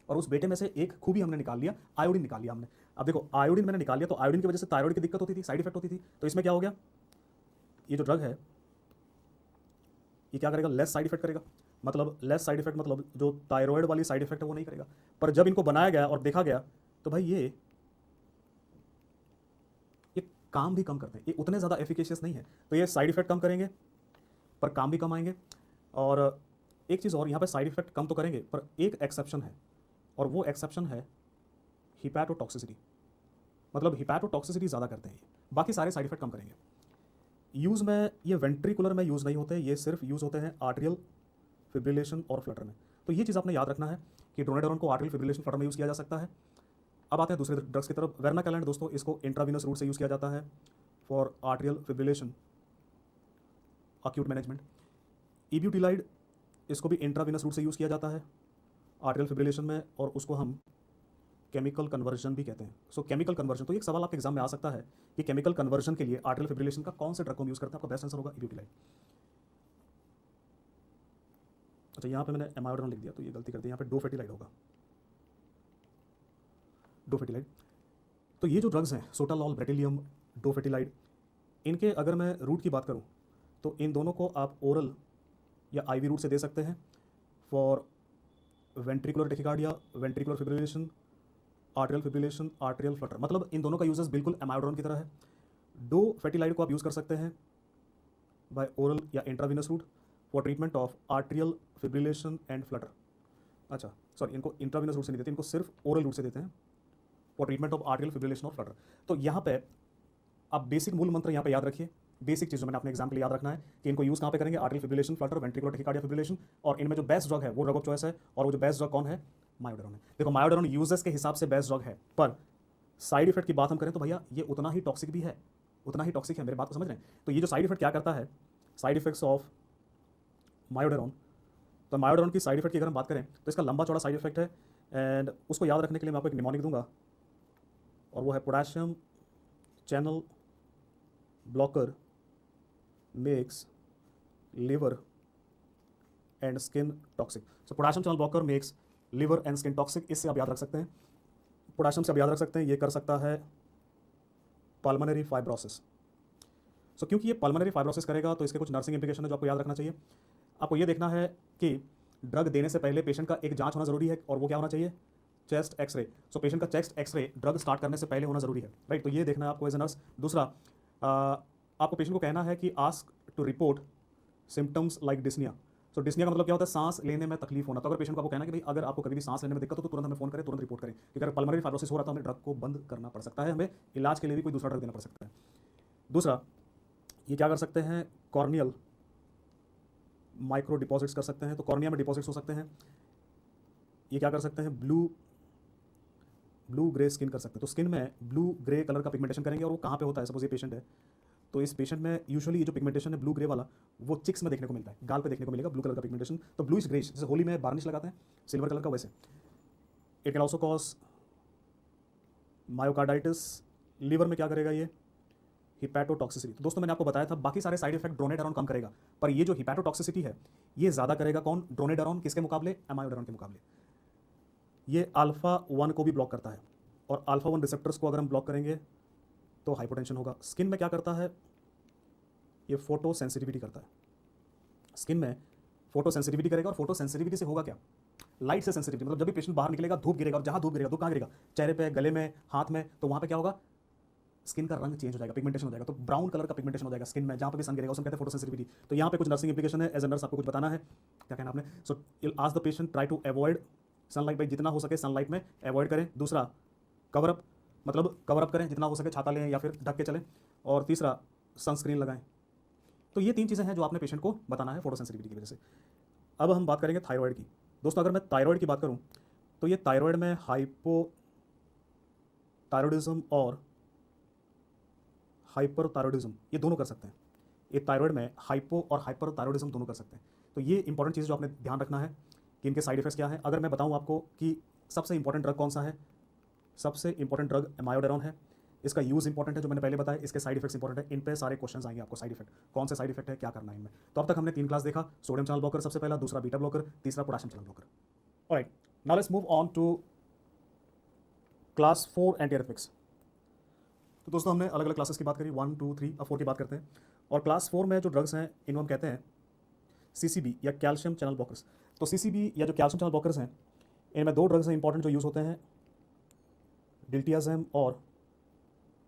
और उस बेटे में से एक खूबी हमने निकाल लिया, आयोडीन निकाल लिया हमने। अब देखो आयोडीन मैंने निकाल लिया, तो आयोडीन की वजह से थायराइड की दिक्कत होती थी, साइड इफेक्ट होती थी। तो इसमें क्या हो गया, ये जो ड्रग है ये क्या करेगा, लेस साइड इफेक्ट करेगा। मतलब लेस साइड इफेक्ट मतलब जो थायराइड वाली साइड इफेक्ट है वो नहीं करेगा। पर जब इनको बनाया गया और देखा गया तो भाई ये काम भी कम करते हैं, ये उतने ज़्यादा एफिकेशियस नहीं है। तो ये साइड इफेक्ट कम करेंगे पर काम भी कम आएंगे। और एक चीज़ और, यहाँ पे साइड इफेक्ट कम तो करेंगे पर एक एक्सेप्शन है, और वो एक्सेप्शन है हिपैटोटॉक्सिसिटी। मतलब हिपैटोटॉक्सिसिटी ज़्यादा करते हैं ये, बाकी सारे साइड इफेक्ट कम करेंगे। यूज़ में ये वेंट्रिकुलर में यूज़ नहीं होते, ये सिर्फ यूज़ होते हैं आर्ट्रियल फिब्रिलेशन और फ्लटर में। तो ये चीज़ आपने याद रखना है कि ड्रोनेडेरोन को आर्ट्रियल फिब्रिलेशन फ्लटर में यूज़ किया जा सकता है। अब आते हैं दूसरे ड्रग्स की तरफ। वेरनाकैलेंड दोस्तों, इसको इंट्रावीनस रूट से यूज़ किया जाता है for atrial fibrillation, acute management. Ibutilide, इसको भी इंट्रावीनस रूट से यूज़ किया जाता है आर्ट्रियल फिब्रिलेशन में, और उसको हम केमिकल कन्वर्जन भी कहते हैं। सो केमिकल कन्वर्जन, तो एक सवाल आपके एग्जाम में आ सकता है कि केमिकल कन्वर्जन के लिए आर्ट्रियल फिब्रिलेशन का कौन से ड्रग को यूज़ करते हैं। आपका बेस्ट आंसर होगा इब्यूटिलाइड। अच्छा, यहाँ पे मैंने एमायोडेरोन लिख दिया तो ये गलती कर दी, यहाँ पे डोफेटिलाइड होगा, डोफेटिलाइड। तो ये जो ड्रग्स हैं सोटालॉल, ब्रेटिलियम, डोफेटिलाइड, इनके अगर मैं रूट की बात करूं तो इन दोनों को आप ओरल या आईवी रूट से दे सकते हैं for ventricular tachycardia, ventricular fibrillation, atrial fibrillation, atrial flutter. मतलब इन दोनों का यूजेस बिल्कुल एमायोडेरोन की तरह है। डोफेटिलाइड को आप यूज़ कर सकते हैं बाय ओरल या intravenous route for treatment of atrial fibrillation and flutter. अच्छा सॉरी, इनको इंट्रावीनस रूट से नहीं देते, इनको सिर्फ ओरल रूट से देते हैं for treatment of atrial fibrillation और फ्लटर। तो यहाँ पे आप बेसिक मूल मंत्र यहाँ पे याद रखिए। बेसिक चीज़ जो मैंने अपने एग्जाम के लिए याद रखना है कि इनको यूज़ कहाँ पे करेंगे, atrial fibrillation, flutter, ventricular tachycardia fibrillation. और इनमें जो बेस्ट ड्रग है वो ड्रग ऑफ चॉइस है, और वो जो बेस्ट ड्रग कौन है, मायोडेरोन है। देखो मायोडेरोन यूजेस के हिसाब से बेस्ट ड्रग है, पर साइड इफेक्ट की बात हम करें तो भैया ये उतना ही टॉक्सिक भी है, उतना ही टॉक्सिक है। मेरी बात को समझ रहे हैं। तो ये जो साइड इफेक्ट क्या करता है, साइड इफेक्ट्स ऑफ मायोडेरोन, तो मायोडेरोन की साइड इफेक्ट की अगर हम बात करें तो इसका लंबा चौड़ा साइड इफेक्ट है, एंड उसको याद रखने के लिए मैं आपको एक निमोनिक दूंगा, और वो है potassium channel blocker makes liver and skin toxic. So potassium channel blocker makes liver and skin toxic, इससे आप याद रख सकते हैं। पोटेशियम से आप याद रख सकते हैं ये कर सकता है पल्मोनरी फाइब्रोसिस। सो क्योंकि ये पल्मोनरी फाइब्रोसिस करेगा तो इसके कुछ नर्सिंग इंप्लिकेशन है जो आपको याद रखना चाहिए। आपको ये देखना है कि ड्रग देने से पहले पेशेंट का एक जांच होना जरूरी है, और वो क्या होना चाहिए, चेस्ट एक्सरे। सो पेशेंट का चेस्ट एक्सरे ड्रग स्टार्ट करने से पहले होना जरूरी है, राइट। तो ये देखना है आपको एज ए नर्स। दूसरा, आपको पेशेंट को कहना है कि ask to report symptoms like dyspnoea. So dyspnoea का मतलब क्या होता है, सांस लेने में तकलीफ होना। तो अगर पेशेंट को आपको कहना है कि भाई अगर आपको कभी भी सांस लेने में दिक्कत हो तो तुरंत हमें फोन करें, तुरंत रिपोर्ट करें, क्योंकि अगर पल्मोनरी फाइब्रोसिस हो रहा है तो हमें ड्रग को बंद करना पड़ सकता है, हमें इलाज के लिए भी कोई दूसरा ड्रग देना पड़ सकता है। दूसरा, ये क्या कर सकते हैं, कॉर्नियल माइक्रो डिपॉजिट्स कर सकते हैं। तो कॉर्निया में डिपॉजिट्स हो सकते हैं। ये क्या कर सकते हैं, ब्लू ग्रे स्किन कर सकते हैं। तो स्किन में ब्लू ग्रे कलर का पिगमेंटेशन करेंगे, और वो कहाँ पे होता है, सपोज ये पेशेंट है तो इस पेशेंट में यूजुअली ये जो पिगमेंटेशन है ब्लू ग्रे वाला वो चिक्स में देखने को मिलता है, गाल पे देखने को मिलेगा ब्लू कलर का पिगमेंटेशन। तो ब्लू इज ग्रेश, जैसे होली में बार्निश लगाते हैं सिल्वर कलर का, वैसे। It can also cause myocarditis liver में क्या करेगा ये, हिपैटोटॉक्सिसिटी। तो दोस्तों मैंने आपको बताया था बाकी सारे साइड इफेक्ट ड्रोनेडारॉन कम करेगा, पर ये जो हिपैटोटॉक्सिसिटी है ये ज़्यादा करेगा कौन, ड्रोनेडारॉन। किसके मुकाबले, एमायोडारॉन के मुकाबले। ये अल्फा 1 को भी ब्लॉक करता है, और अल्फा 1 रिसेप्टर्स को अगर हम ब्लॉक करेंगे तो हाइपोटेंशन होगा। स्किन में क्या करता है, ये फोटो सेंसिटिविटी करता है। स्किन में फोटो सेंसिटिविटी करेगा, और फोटो सेंसिटिविटी से होगा क्या, लाइट से सेंसिटिविटी। मतलब जब भी पेशेंट बाहर निकलेगा धूप गिरेगा, और जहाँ धूप गिरेगा, धूप कहाँ गिरेगा, चेहरे पे, गले में, हाथ में, तो वहाँ पे क्या होगा, स्किन का रंग चेंज हो जाएगा, पिगमेंटेशन हो जाएगा। तो ब्राउन कलर का पिगमेंटेशन हो जाएगा स्किन में, जहाँ पे भी सन गिरेगा उसमें कहते हैं फोटो सेंसिटिविटी। तो यहाँ पे कुछ नर्सिंग एप्लीकेशन है, एज अ नर्स आपको कुछ बताना है, क्या कहना आपने। So ask the patient try to avoid sunlight, भाई जितना हो सके सनलाइट में अवॉइड करें। दूसरा कवरअप, मतलब कवरअप करें जितना हो सके, छाता लें या फिर ढक के चलें। और तीसरा सनस्क्रीन लगाएं। तो ये 3 चीज़ें हैं जो आपने पेशेंट को बताना है फोटो सेंसिटिविटी की वजह से। अब हम बात करेंगे थायराइड की। दोस्तों अगर मैं थायराइड की बात करूं तो ये थायराइड में हाइपोथायरॉयडिज्म और हाइपरथायरॉयडिज्म ये दोनों कर सकते हैं। ये थायराइड में हाइपो और हाइपरथायरॉयडिज्म दोनों कर सकते हैं। तो ये इंपॉर्टेंट चीज़ जो आपने ध्यान रखना है कि इनके साइड इफेक्ट्स क्या हैं। अगर मैं बताऊं आपको कि सबसे इंपॉर्टेंट ड्रग कौन सा है, सबसे इंपॉर्टेंट ड्रग एमायोडारोन है। इसका यूज़ इंपॉर्टेंट है जो मैंने पहले बताया, इसके साइड इफेक्ट्स इंपॉर्टेंट है। इन पे सारे क्वेश्चंस आएंगे आपको, साइड इफेक्ट कौन से साइड इफेक्ट है, क्या करना है इनमें। तो अब तक हमने 3 क्लास देखा, सोडियम चैनल ब्लॉकर सबसे पहला, दूसरा बीटा ब्लॉकर, तीसरा potassium channel blocker. Alright, now let's move on to class 4 anti arrhythmics. तो दोस्तों हमने अलग अलग क्लासेस की बात करी, 1, 2, 3, अब 4 की बात करते हैं। और क्लास 4 में जो ड्रग्स हैं इनको हम कहते हैं CCB या कैल्शियम चैनल ब्लॉकर्स। तो CCB या जो कैल्शियम चैनल ब्लॉकर्स हैं, इनमें 2 ड्रग्स हैं इंपॉर्टेंट जो यूज़ होते हैं, डिल्टियाज़ेम और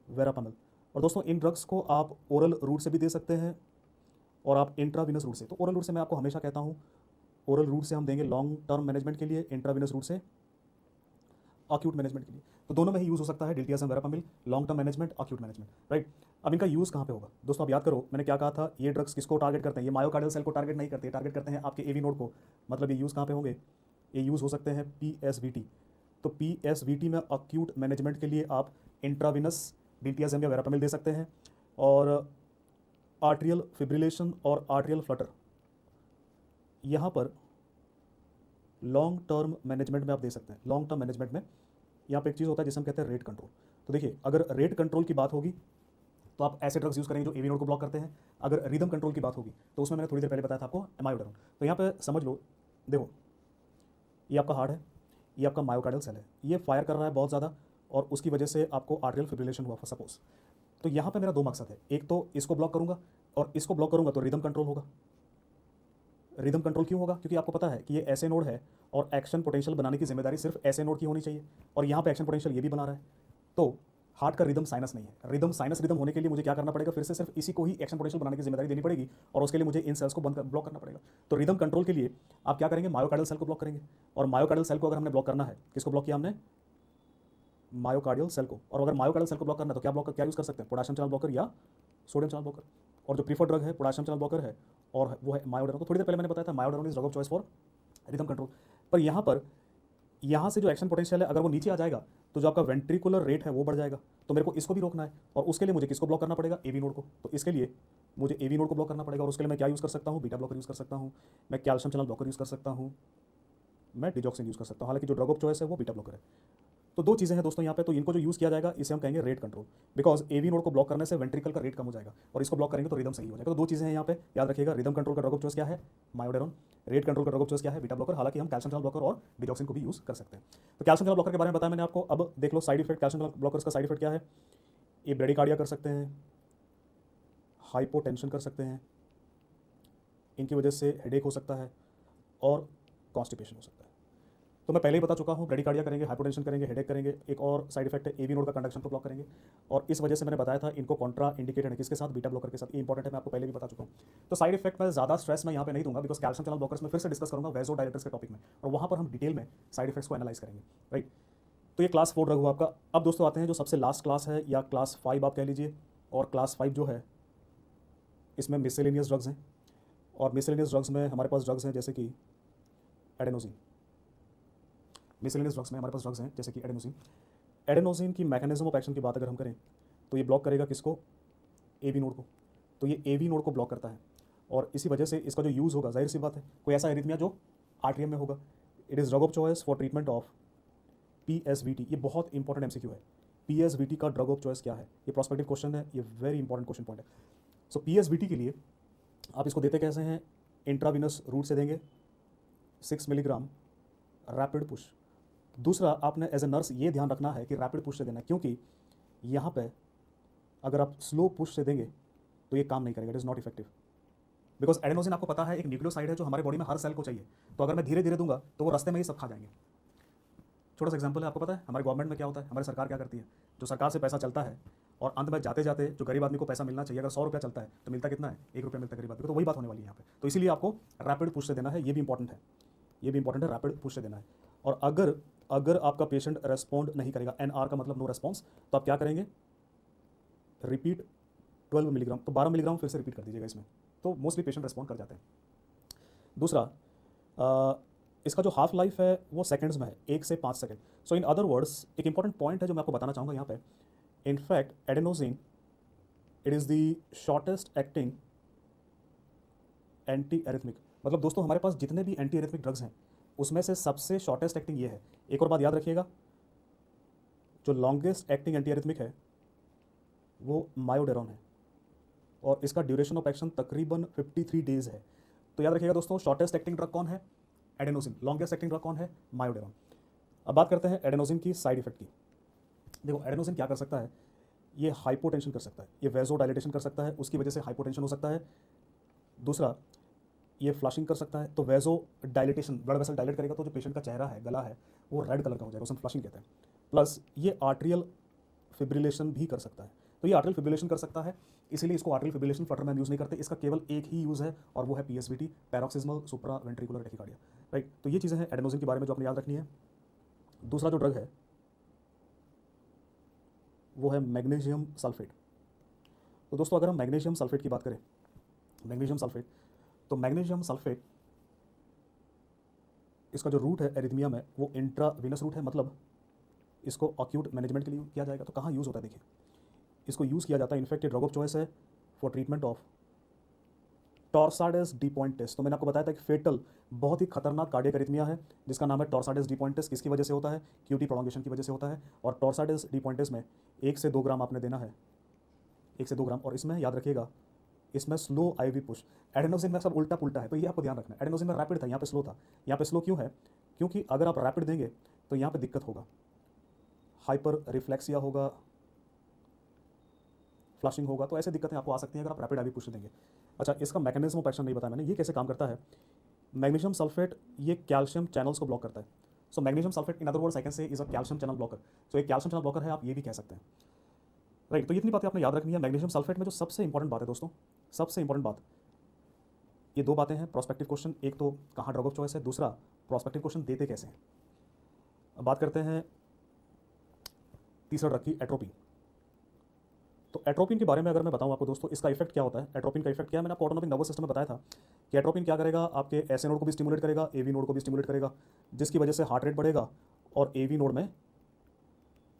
वेरापामिल। और दोस्तों इन ड्रग्स को आप ओरल रूट से भी दे सकते हैं और आप इंट्राविनस रूट से। तो ओरल रूट से मैं आपको हमेशा कहता हूँ, ओरल रूट से हम देंगे लॉन्ग टर्म मैनेजमेंट के लिए, इंट्राविनस रूट से अक्यूट मैनेजमेंट के लिए। तो दोनों में ही यूज़ हो सकता है diltiazem verapamil, long term management, acute management, right. अब इनका यूज़ कहाँ पे होगा दोस्तों, आप याद करो मैंने क्या कहा था, ये ड्रग्स किसको टारगेट करते हैं, ये मायोकार्डियल सेल को टारगेट नहीं करते, टारगेट करते हैं आपके AV नोड को। मतलब ये यूज़ कहाँ पे होंगे, ये यूज़ हो सकते हैं PSVT। तो PSVT में अक्यूट मैनेजमेंट के लिए आप इंट्राविनस डिल्टियाज़ेम या वेरापामिल दे सकते हैं। और आर्ट्रियल फिब्रिलेशन और आर्ट्रियल फ्लटर, यहाँ पर लॉन्ग टर्म मैनेजमेंट में आप दे सकते हैं। लॉन्ग टर्म मैनेजमेंट में यहाँ पे एक चीज़ होता है जिसे हम कहते हैं रेट कंट्रोल। तो देखिए अगर रेट कंट्रोल की बात होगी तो आप ऐसे ड्रग्स यूज़ करेंगे जो AV नोड को ब्लॉक करते हैं। अगर रिदम कंट्रोल की बात होगी तो उसमें मैंने थोड़ी देर पहले बताया था आपको एमायोडारोन। तो यहाँ पे समझ लो, देखो ये आपका हार्ट है, ये आपका मायोकार्डियल सेल है, ये फायर कर रहा है बहुत ज़्यादा और उसकी वजह से आपको आर्ट्रियल फिब्रिलेशन हुआ सपोज। तो यहाँ पे मेरा 2 मकसद है, एक तो इसको ब्लॉक करूँगा और इसको ब्लॉक करूँगा तो रिदम कंट्रोल होगा। रिदम कंट्रोल क्यों होगा, क्योंकि आपको पता है कि ये ऐसे नोड है और एक्शन पोटेंशियल बनाने की जिम्मेदारी सिर्फ ऐसे नोड की होनी चाहिए, और यहाँ पे एक्शन पोटेंशियल ये भी बना रहा है। तो हार्ट का रिदम साइनस नहीं है, रिदम साइनस रिदम होने के लिए मुझे क्या करना पड़ेगा, फिर से सिर्फ इसी को ही एक्शन पोटेंशियल बनाने की जिम्मेदारी देनी पड़ेगी, और उसके लिए मुझे इन सेल्स को ब्लॉक करना पड़ेगा। तो रिदम कंट्रोल के लिए आप क्या करेंगे, मायोकार्डियल सेल को ब्लॉक करेंगे। और मायोकार्डियल सेल को अगर हमने ब्लॉक करना है, किसको ब्लॉक किया हमने, मायोकार्डियल सेल को। और अगर मायोकार्डियल सेल को ब्लॉक करना है तो क्या यूज़ कर सकते हैं, पोटेशियम चैनल ब्लॉकर या सोडियम चैनल ब्लॉकर। और जो प्रीफर्ड ड्रग है पोटेशियम चैनल ब्लॉकर है और वो है मायोडारोन। तो थोड़ी देर पहले मैंने बताया था amiodarone is drug of choice for rhythm control. पर यहाँ से जो एक्शन पोटेंशियल है अगर वो नीचे आ जाएगा तो जो आपका वेंट्रिकुलर रेट है वो बढ़ जाएगा। तो मेरे को इसको भी रोकना है और उसके लिए मुझे किसको ब्लॉक करना पड़ेगा, AV नोड को। तो इसके लिए मुझे AV नोड को ब्लॉक करना पड़ेगा और उसके लिए मैं क्या यूज़ कर सकता हूँ, बीटा ब्लॉकर यूज़ कर सकता हूँ, मैं कैल्शियम चैनल ब्लॉकर यूज़ कर सकता हूँ, मैं डिजॉक्सिन यूज़ कर सकता हूँ। हालांकि जो ड्रग ऑफ चॉइस है वो बीटा ब्लॉकर है। तो 2 चीज़ें हैं दोस्तों यहाँ पे। तो इनको जो यूज़ किया जाएगा इसे हम कहेंगे rate control, because AV node को ब्लॉक करने से वेंट्रिकल का रेट कम हो जाएगा और इसको ब्लॉक करेंगे तो रिदम सही हो जाएगा। तो 2 चीज़ें हैं यहाँ पे, याद रखिएगा। रिदम कंट्रोल का ड्रग ऑफ चॉइस क्या है, मायोडारोन। रेट कंट्रोल का ड्रग ऑफ चॉइस क्या है, बीटा ब्लॉकर। हालांकि हम कैल्शियम चैनल ब्लॉकर और डिजॉक्सिन को भी यूज़ कर सकते हैं। तो कैल्शियम चैनल ब्लॉकर के बारे में बताया मैंने आपको। अब देख लो side effect, calcium channel blockers का साइड इफेक्ट क्या है। ये ब्रेडिकार्डिया कर सकते हैं, हाइपोटेंशन कर सकते हैं, इनकी वजह से हेडेक हो सकता है और कॉन्स्टिपेशन हो सकता है। तो मैं पहले ही बता चुका हूँ, ब्रेडिकार्डिया करेंगे, हाइपोटेंशन करेंगे, हेडेक करेंगे। एक और साइड इफेक्ट है AV नोड का कंडक्शन को ब्लॉक करेंगे और इस वजह से मैंने बताया था इनको कॉन्ट्रा इंडिकेटेड है किसके साथ, बीटा ब्लॉकर के साथ। ये इंपॉर्टेंट है, मैं आपको पहले भी बता चुका हूँ। तो साइड इफेक्ट में ज़्यादा स्ट्रेस मैं यहाँ पे नहीं दूंगा, बिकॉज कैल्शियम चैनल ब्लॉकर्स में फिर से डिस्कस करूँगा वेज़ोडाइलेटर्स के टॉपिक में, और वहाँ पर हम डिटेल में साइड इफेक्ट्स को एनालाइज करेंगे, राइट। तो ये क्लास 4 ड्रग हुआ आपका। अब दोस्तों आते हैं जो सबसे लास्ट क्लास है या क्लास 5 आप कह लीजिए। और क्लास 5 जो है इसमें मिसलेनियस ड्रग्स हैं। और मिसलेनियस ड्रग्स में हमारे पास ड्रग्स हैं जैसे कि एडेनोसिन। मिसलेनियस ड्रग्स में हमारे पास ड्रग्स हैं जैसे कि एडेनोसिन। एडेनोसिन की मैकेनिज्म ऑफ एक्शन की बात अगर हम करें तो ये ब्लॉक करेगा किसको, AV नोड को। तो ये AV नोड को ब्लॉक करता है और इसी वजह से इसका जो यूज़ होगा, जाहिर सी बात है, कोई ऐसा एरिथमिया जो आर्ट्रियम में होगा। It is drug of choice for treatment of PSVT। ये बहुत इंपॉर्टेंट MCQ है। PSVT का ड्रग ऑफ चॉइस क्या है? ये प्रोस्पेक्टिव क्वेश्चन है, ये वेरी इंपॉर्टेंट क्वेश्चन पॉइंट है। सो PSVT के लिए आप इसको देते कैसे हैं? इंट्राविनस रूट से देंगे 6 मिलीग्राम रैपिड पुश। दूसरा, आपने एज ए नर्स ये ध्यान रखना है कि रैपिड पुश से देना है, क्योंकि यहाँ पे अगर आप स्लो पुश से देंगे तो ये काम नहीं करेगा, it is not effective. Because adenosine आपको पता है एक न्यूक्लियोसाइड है जो हमारे बॉडी में हर सेल को चाहिए, तो अगर मैं धीरे धीरे दूंगा तो वो रास्ते में ही सब खा जाएंगे। छोटा सा एग्जांपल है, आपको पता है हमारे गवर्नमेंट में क्या होता है, हमारी सरकार क्या करती है, जो सरकार से पैसा चलता है और अंत में जाते जाते जो गरीब आदमी को पैसा मिलना चाहिए, अगर 100 रुपया चलता है तो मिलता कितना है? 1 रुपया मिलता है गरीब आदमी को। तो वही बात होने वाली है यहाँ पे। तो इसीलिए आपको रैपिड पुश से देना है, ये भी इंपॉर्टेंट है, ये भी इंपॉर्टेंट है, रैपिड पुश से देना है। और अगर अगर आपका पेशेंट रेस्पॉन्ड नहीं करेगा, NR का मतलब नो रेस्पॉन्स, तो आप क्या करेंगे? रिपीट 12 मिलीग्राम, तो 12 मिलीग्राम फिर से रिपीट कर दीजिएगा इसमें, तो मोस्टली पेशेंट रेस्पॉन्ड कर जाते हैं। दूसरा, इसका जो हाफ लाइफ है वो सेकंड्स में है, 1 से 5 सेकंड। सो इन अदर वर्ड्स, एक इंपॉर्टेंट पॉइंट है जो मैं आपको बताना चाहूँगा यहाँ पे, in fact adenosine it is the shortest acting anti arrhythmic. मतलब दोस्तों हमारे पास जितने भी एंटी एरिथमिक ड्रग्स हैं उसमें से सबसे शॉर्टेस्ट एक्टिंग ये है। एक और बात याद रखिएगा, जो लॉन्गेस्ट एक्टिंग एंटी एरिथमिक है वो मायोडेरोन है और इसका ड्यूरेशन ऑफ एक्शन तकरीबन 53 डेज है। तो याद रखिएगा दोस्तों, शॉर्टेस्ट एक्टिंग ड्रग कौन है? एडेनोसिन। लॉन्गेस्ट एक्टिंग ड्रग कौन है? मायोडेरोन। अब बात करते हैं एडेनोसिन की साइड इफेक्ट की। देखो एडेनोसिन क्या कर सकता है, ये हाइपोटेंशन कर सकता है, ये वेजो डायलेटेशन कर सकता है, उसकी वजह से हाइपोटेंशन हो सकता है। दूसरा, ये फ्लशिंग कर सकता है, तो वेजो डायलेटेशन, ब्लड वेसल डायलेट करेगा तो जो पेशेंट का चेहरा है, गला है, वो रेड कलर का हो जाएगा, उसे हम फ्लशिंग कहते हैं। प्लस ये आर्ट्रियल फिब्रिलेशन भी कर सकता है। तो ये आर्ट्रियल फिब्रिलेशन कर सकता है, इसीलिए इसको आर्ट्रियल फिब्रिलेशन फ्लटर में हम यूज़ नहीं करते। इसका केवल एक ही यूज़ है और वो है PSVT, पैरोक्सिस्मल सुप्रा वेंट्रिकुलर टैकिकार्डिया, राइट। तो ये चीज़ें हैं एडेनोसिन के बारे में जो आपने याद रखनी है। दूसरा जो ड्रग है वो है मैग्नीशियम सल्फेट। तो दोस्तों अगर हम मैग्नीशियम सल्फेट की बात करें, मैग्नीशियम सल्फेट, तो मैग्नीशियम सल्फेट इसका जो रूट है एरिथमिया में वो इंट्रावीनस रूट है, मतलब इसको अक्यूट मैनेजमेंट के लिए किया जाएगा। तो कहाँ यूज़ होता है? देखिए इसको यूज़ किया जाता है, इनफैक्ट ड्रग ऑफ चॉइस है फॉर ट्रीटमेंट ऑफ टॉर्साइडस डिपॉइंटिस। तो मैंने आपको बताया था कि फेटल बहुत ही खतरनाक कार्डियक एरिथमिया है जिसका नाम है टॉर्साइडस डिपॉइंटिस। किसकी वजह से होता है? QT प्रोलॉन्गेशन की वजह से होता है। और टॉर्साइडस डिपॉइंटिस में 1 से 2 ग्राम आपने देना है, 1 से 2 ग्राम। और इसमें याद रखिएगा, इसमें स्लो IV पुश। एडेनोसिन में सब उल्टा पुल्टा है, तो ये आपको ध्यान रखना है। एडेनोसिन में रैपिड था, यहाँ पे स्लो था। यहाँ पे स्लो क्यों है? क्योंकि अगर आप रैपिड देंगे तो यहाँ पे दिक्कत होगा, हाइपर रिफ्लेक्सिया होगा, फ्लशिंग होगा, तो ऐसे दिक्कतें आपको आ सकती हैं अगर आप रैपिड IV पुश देंगे। अच्छा, इसका मैकेनिज्म ऑफ एक्शन नहीं बताया मैंने, ये कैसे काम करता है। मैग्नीशियम सल्फेट ये कैल्शियम चैनल्स को ब्लॉक करता है। So magnesium sulphate in other words I can say is a calcium channel blocker. So एक कैल्शियम चैनल ब्लॉकर है, आप ये भी कह सकते हैं, राइट। तो इतनी बातें आपने याद रखनी है। मैग्नीशियम सल्फेट में जो सबसे इंपॉर्टेंट बात है दोस्तों, सबसे इंपॉर्टेंट बात, ये 2 बातें हैं प्रोस्पेक्टिव क्वेश्चन। एक तो कहाँ ड्रग ऑफ चॉइस है, दूसरा प्रोस्पेक्टिव क्वेश्चन देते कैसे हैं। अब बात करते हैं तीसरा ड्रग की, एट्रोपिन। तो एट्रोपिन के बारे में अगर मैं बताऊं आपको दोस्तों, इसका इफेक्ट क्या होता है, एट्रोपिन का इफेक्ट क्या है, मैंने आपको ऑटोनॉमिक नर्वस सिस्टम में बताया था कि एट्रोपिन क्या करेगा, आपके SA नोड को भी स्टिमुलेट करेगा, AV नोड को भी स्टिमुलेट करेगा, जिसकी वजह से हार्ट रेट बढ़ेगा और AV नोड में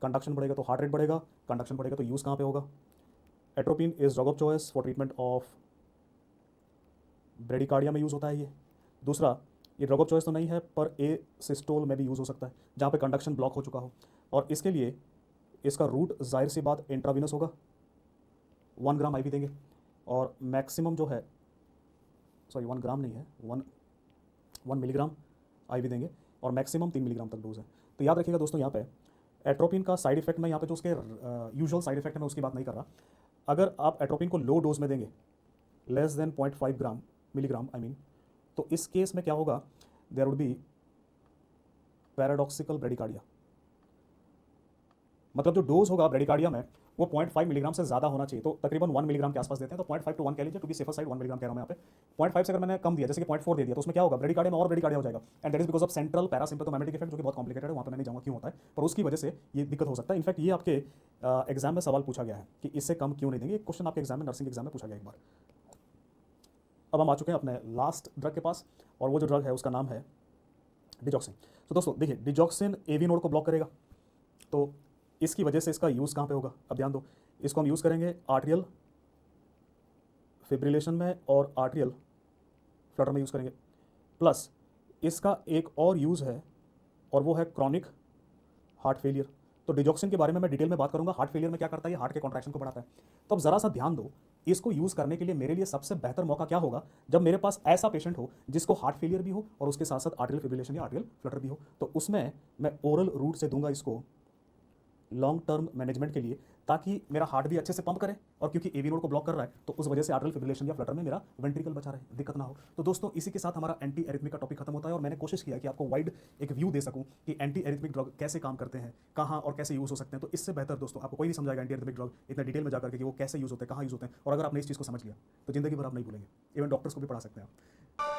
कंडक्शन बढ़ेगा। तो हार्ट रेट बढ़ेगा, कंडक्शन बढ़ेगा, तो यूज़ कहाँ पे होगा? Atropine is drug of choice for treatment of bradycardia में यूज़ होता है ये। दूसरा, ये ड्रग ऑफ चॉइस तो नहीं है पर सिस्टोल में भी यूज़ हो सकता है जहाँ पे कंडक्शन ब्लॉक हो चुका हो, और इसके लिए इसका रूट जाहिर सी बात इंट्रावीनस होगा, 1 ग्राम IV देंगे। और मैक्सिमम जो है, सॉरी 1 ग्राम नहीं है, 1 मिलीग्राम IV देंगे और मैक्सिमम 3 मिलीग्राम तक डोज है। तो याद रखिएगा दोस्तों, यहाँ पे एट्रोपिन का साइड इफेक्ट में, यहाँ पे जो उसके यूजुअल साइड इफेक्ट है मैं उसकी बात नहीं कर रहा। अगर आप एट्रोपिन को लो डोज में देंगे, less than 0.5 milligram I mean, तो इस केस में क्या होगा, there would be paradoxical bradycardia. मतलब जो डोज होगा ब्रेडिकार्डिया में वो 0.5 मिलीग्राम से ज़्यादा होना चाहिए। तो तकरीबन 1 मिलीग्राम के आसपास देते हैं, तो 0.5 to 1 कह लीजिए, to be safer side 1 milligram कह रहा हूँ मैं यहाँ पे। 0.5 से अगर मैंने कम दिया, जैसे कि 0.4 दे दिया, तो उसमें क्या होगा, ब्रेडिकार्डिया में और ब्रेडिकार्डिया हो जाएगा, and that is because of central parasympathomimetic effect, जो कि बहुत कॉम्प्लिकेटेड है, वहाँ पर मैं नहीं जाऊँगा क्यों होता है, पर उसकी वजह से ये दिक्कत हो सकता है। इनफैक्ट ये आपके एग्जाम में सवाल पूछा गया है कि इससे कम क्यों नहीं देंगे, एक क्वेश्चन आपके एग्जाम में, नर्सिंग एग्जाम में पूछा गया एक बार। अब हम आ चुके हैं अपने लास्ट ड्रग के पास, और वो जो ड्रग है उसका नाम है डिजॉक्सिन। तो दोस्तों देखिए, डिजॉक्सिन AV नोड को ब्लॉक करेगा, तो इसकी वजह से इसका यूज़ कहाँ पे होगा, अब ध्यान दो, इसको हम यूज़ करेंगे आर्ट्रियल फिब्रिलेशन में और आर्ट्रियल फ्लटर में यूज़ करेंगे। प्लस इसका एक और यूज़ है और वो है क्रॉनिक हार्ट फेलियर। तो डिजॉक्सिन के बारे में मैं डिटेल में बात करूंगा। हार्ट फेलियर में क्या करता है, ये हार्ट के कॉन्ट्रैक्शन को बढ़ाता है। तो अब जरा सा ध्यान दो, इसको यूज़ करने के लिए मेरे लिए सबसे बेहतर मौका क्या होगा, जब मेरे पास ऐसा पेशेंट हो जिसको हार्ट फेलियर भी हो और उसके साथ साथ आर्टियल फिब्रिलेशन या आर्टियल फ्लटर भी हो। तो उसमें मैं ओरल रूट से दूंगा इसको लॉन्ग टर्म मैनेजमेंट के लिए, ताकि मेरा हार्ट भी अच्छे से पंप करे, और क्योंकि एवी नोड को ब्लॉक कर रहा है तो उस वजह से आर्टियल फिब्रिलेशन या फ्लटर में मेरा वेंट्रिकल बचा रहे, दिक्कत ना हो। तो दोस्तों इसी के साथ हमारा एंटी एरिथमिक का टॉपिक खत्म होता है, और मैंने कोशिश किया कि आपको वाइड एक व्यू दे सकूं कि एंटी एरिथमिक ड्रग कैसे काम करते हैं, कहाँ और कैसे यूज़ हो सकते हैं। तो इससे बेहतर दोस्तों आपको कोई नहीं समझाएगा एंटी एरिथमिक ड्रग इतना डिटेल में जाकर के कि वो कैसे यूज़ होते हैं, कहाँ यूज़ होते हैं। और अगर आपने इस चीज़ को समझ लिया तो जिंदगी भर आप नहीं भूलेंगे, इवन डॉक्टर्स को भी पढ़ा सकते हैं आप।